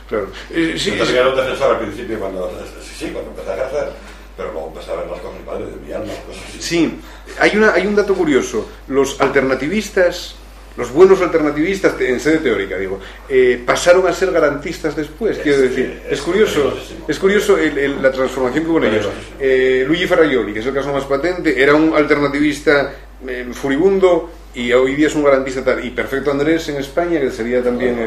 Speaker 2: Claro.
Speaker 1: Sí, yo tenía un defensor al principio cuando empecé a ejercer, pero luego empecé a ver las cosas de mi alma, cosas así.
Speaker 2: Sí, hay un dato curioso. Los alternativistas los buenos alternativistas, en sede teórica, digo, pasaron a ser garantistas después, quiero decir. Es curioso la transformación que hubo en ellos. Luigi Ferraioli, que es el caso más patente, era un alternativista furibundo y hoy día es un garantista tal. Y Perfecto Andrés en España, que sería también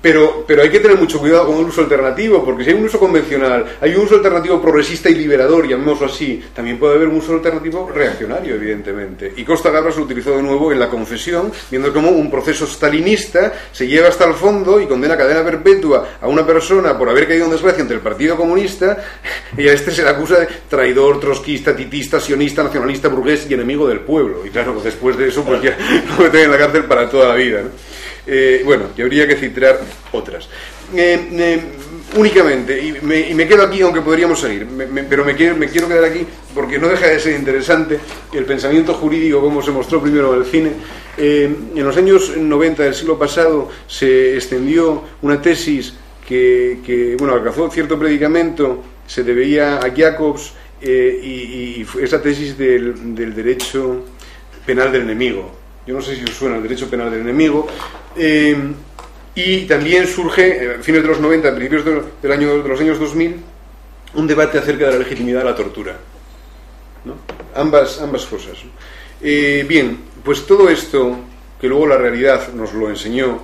Speaker 2: Pero hay que tener mucho cuidado con el uso alternativo, porque si hay un uso convencional, hay un uso alternativo progresista y liberador, llamémoslo así, también puede haber un uso alternativo reaccionario, evidentemente. Y Costa Gabras lo utilizó de nuevo en La Confesión, viendo cómo un proceso stalinista se lleva hasta el fondo y condena a cadena perpetua a una persona por haber caído en desgracia ante el Partido Comunista, y a este se le acusa de traidor, trotskista, titista, sionista, nacionalista, burgués y enemigo del pueblo. Y claro, después de eso, pues ya lo meten en la cárcel para toda la vida, ¿no? Bueno, y habría que citar otras. Únicamente, y me quedo aquí, aunque podríamos seguir, pero me quiero quedar aquí porque no deja de ser interesante el pensamiento jurídico, como se mostró primero en el cine. En los años 90 del siglo pasado se extendió una tesis que alcanzó cierto predicamento, se debía a Jacobs, y esa tesis del derecho penal del enemigo. Yo no sé si os suena el derecho penal del enemigo. Y también surge, a fines de los 90, a principios de los años 2000, un debate acerca de la legitimidad de la tortura, ¿no? Ambas cosas, ¿no? Bien, pues todo esto, que luego la realidad nos lo enseñó,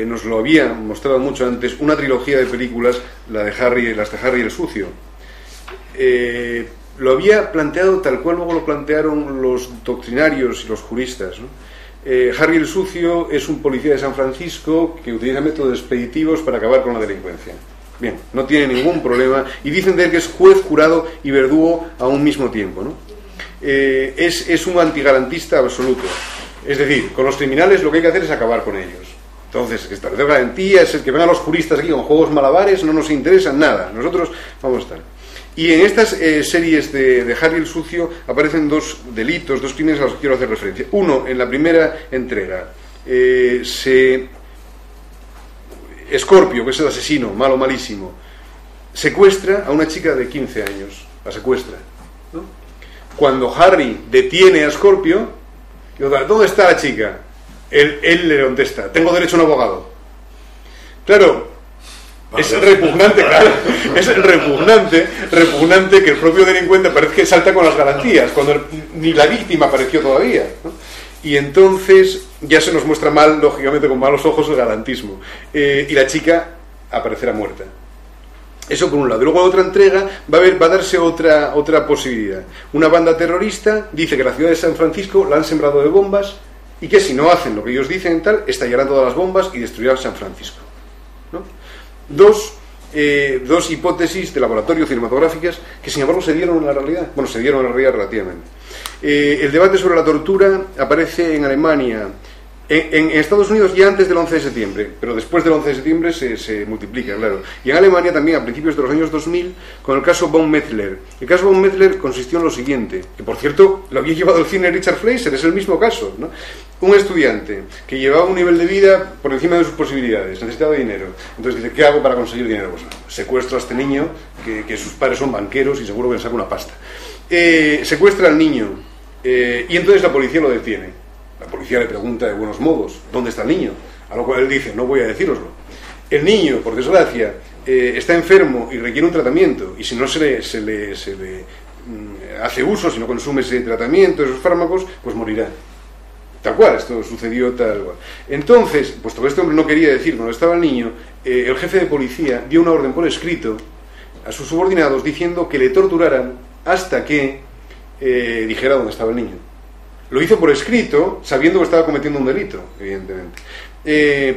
Speaker 2: nos lo había mostrado mucho antes, una trilogía de películas, las de Harry el Sucio. Lo había planteado tal cual luego lo plantearon los doctrinarios y los juristas, ¿no? Harry el Sucio es un policía de San Francisco que utiliza métodos expeditivos para acabar con la delincuencia. Bien, no tiene ningún problema, y dicen de él que es juez, jurado y verdugo a un mismo tiempo, ¿no? Es un antigarantista absoluto. Es decir, con los criminales lo que hay que hacer es acabar con ellos. Entonces, que establecer garantías, el que vengan los juristas aquí con juegos malabares, no nos interesa nada. Nosotros vamos a estar. Y en estas series de Harry el Sucio aparecen dos delitos, dos crímenes a los que quiero hacer referencia. Uno, en la primera entrega, Scorpio, que es el asesino, malísimo, secuestra a una chica de 15 años. La secuestra, ¿no? Cuando Harry detiene a Scorpio, ¿dónde está la chica? Él le contesta: tengo derecho a un abogado. Claro, es repugnante, claro. Es repugnante que el propio delincuente parezca que salta con las garantías, cuando ni la víctima apareció todavía, ¿no? Y entonces ya se nos muestra mal, lógicamente, con malos ojos el garantismo. Y la chica aparecerá muerta. Eso por un lado. Y luego en otra entrega va a darse otra posibilidad. Una banda terrorista dice que la ciudad de San Francisco la han sembrado de bombas y que si no hacen lo que ellos dicen tal, estallarán todas las bombas y destruirán San Francisco, ¿no? Dos hipótesis de laboratorio cinematográficas que sin embargo se dieron en la realidad. Bueno, se dieron en la realidad relativamente. El debate sobre la tortura aparece en Alemania, en Estados Unidos ya antes del 11 de septiembre, pero después del 11 de septiembre se multiplica, claro. Y en Alemania también a principios de los años 2000 con el caso von Metzler. El caso von Metzler consistió en lo siguiente, que por cierto lo había llevado al cine Richard Fleischer, es el mismo caso, ¿no? Un estudiante que llevaba un nivel de vida por encima de sus posibilidades, necesitaba dinero. Entonces dice: ¿qué hago para conseguir dinero? Pues secuestro a este niño, que sus padres son banqueros y seguro que le saca una pasta. Secuestra al niño, y entonces la policía lo detiene. La policía le pregunta de buenos modos: ¿dónde está el niño? A lo cual él dice: no voy a decíroslo. El niño, por desgracia, está enfermo y requiere un tratamiento, y si no se le hace uso, si no consume ese tratamiento, esos fármacos, pues morirá. Tal cual, esto sucedió tal cual. Entonces, puesto que este hombre no quería decir dónde estaba el niño, el jefe de policía dio una orden por escrito a sus subordinados diciendo que le torturaran hasta que dijera dónde estaba el niño. Lo hizo por escrito, sabiendo que estaba cometiendo un delito, evidentemente.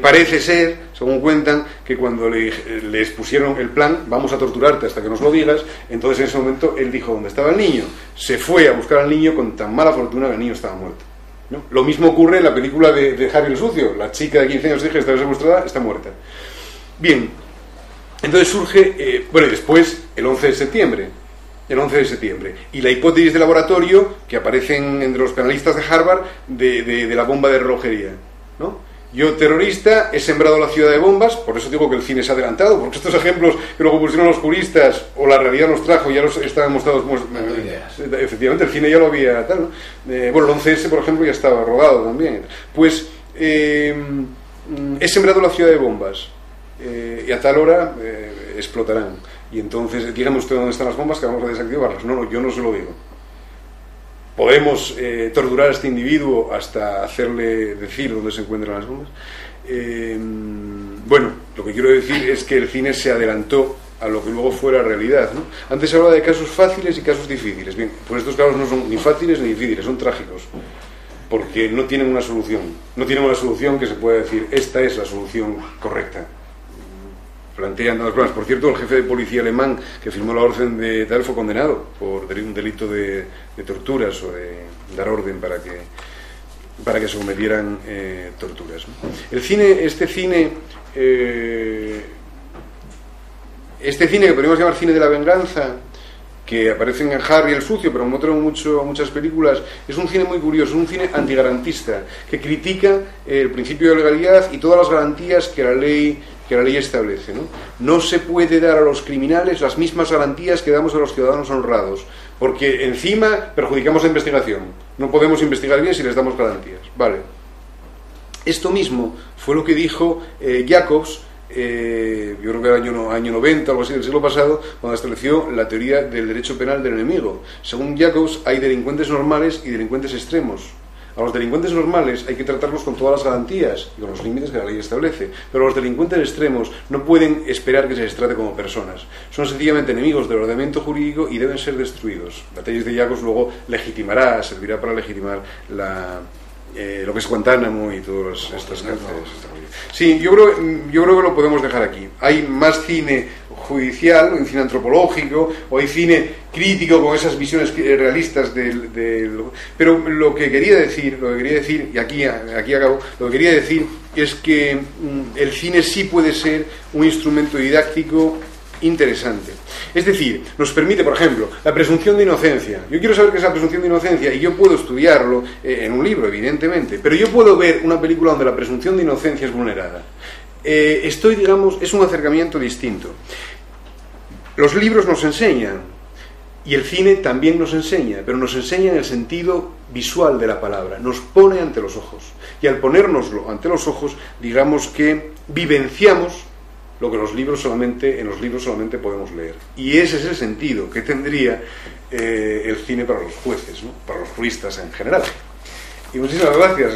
Speaker 2: Parece ser, según cuentan, que cuando le expusieron el plan: vamos a torturarte hasta que nos lo digas, entonces en ese momento él dijo dónde estaba el niño, se fue a buscar al niño con tan mala fortuna que el niño estaba muerto, ¿no? Lo mismo ocurre en la película de Harry el Sucio. La chica de 15 años que estaba secuestrada está muerta. Bien, entonces surge, y después el 11 de septiembre. Y la hipótesis de laboratorio que aparecen entre los penalistas de Harvard de la bomba de relojería, ¿no? Yo, terrorista, he sembrado la ciudad de bombas, por eso digo que el cine se ha adelantado, porque estos ejemplos que luego pusieron los juristas, o la realidad nos trajo, ya los estaban mostrados. Efectivamente, el cine ya lo había, tal, ¿no? Bueno, el 11S, por ejemplo, ya estaba rodado también. Pues, he sembrado la ciudad de bombas, y a tal hora explotarán. Y entonces, dígame usted dónde están las bombas, que vamos a desactivarlas. No, yo no se lo digo. Podemos torturar a este individuo hasta hacerle decir dónde se encuentran las bombas. Bueno, lo que quiero decir es que el cine se adelantó a lo que luego fuera realidad, ¿no? Antes se hablaba de casos fáciles y casos difíciles. Bien, pues estos casos no son ni fáciles ni difíciles, son trágicos, porque no tienen una solución. No tienen una solución que se pueda decir, esta es la solución correcta. Plantean tantos problemas. Por cierto, el jefe de policía alemán que firmó la orden de tal fue condenado por un delito de torturas o de dar orden para que se cometieran torturas, ¿no? El cine, este cine que podríamos llamar cine de la venganza, que aparece en Harry el Sucio, pero en muchas películas, es un cine muy curioso, es un cine antigarantista, que critica el principio de legalidad y todas las garantías que la ley establece, ¿no? No se puede dar a los criminales las mismas garantías que damos a los ciudadanos honrados, porque encima perjudicamos la investigación. No podemos investigar bien si les damos garantías. Vale. Esto mismo fue lo que dijo Jacobs, yo creo que era año 90, algo así, del siglo pasado, cuando estableció la teoría del derecho penal del enemigo. Según Jacobs, hay delincuentes normales y delincuentes extremos. A los delincuentes normales hay que tratarlos con todas las garantías y con los límites que la ley establece, pero los delincuentes extremos no pueden esperar que se les trate como personas. Son sencillamente enemigos del ordenamiento jurídico y deben ser destruidos. La tesis de Jacobs luego servirá para legitimar lo que es Guantánamo y todas estas cárceles. Sí, yo creo que lo podemos dejar aquí. Hay más cine judicial, un cine antropológico, o hay cine crítico con esas visiones realistas pero lo que quería decir, y aquí acabo, lo que quería decir es que el cine sí puede ser un instrumento didáctico interesante. Es decir, nos permite, por ejemplo, la presunción de inocencia. Yo quiero saber qué es la presunción de inocencia y yo puedo estudiarlo en un libro, evidentemente, pero yo puedo ver una película donde la presunción de inocencia es vulnerada. Es un acercamiento distinto. Los libros nos enseñan, y el cine también nos enseña, pero nos enseña en el sentido visual de la palabra, nos pone ante los ojos, y al ponérnoslo ante los ojos, digamos que vivenciamos lo que en los libros solamente podemos leer. Y ese es el sentido que tendría el cine para los jueces, ¿no? Para los juristas en general. Y muchísimas gracias.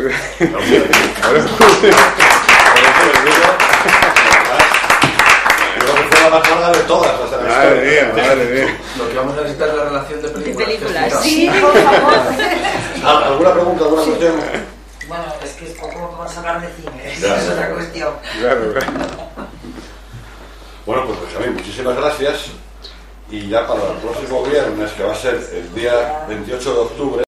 Speaker 1: La más larga de todas las
Speaker 2: Madre mía.
Speaker 3: Lo que vamos a necesitar es la relación de películas.
Speaker 4: Sí, por favor.
Speaker 1: ¿Alguna pregunta, alguna cuestión?
Speaker 5: Bueno, es que es poco vamos a hablar de cine,
Speaker 1: Ya,
Speaker 5: es otra cuestión.
Speaker 2: Claro.
Speaker 1: Bueno, pues Benjamín, muchísimas gracias. Y ya para el próximo viernes, que va a ser el día 28 de octubre,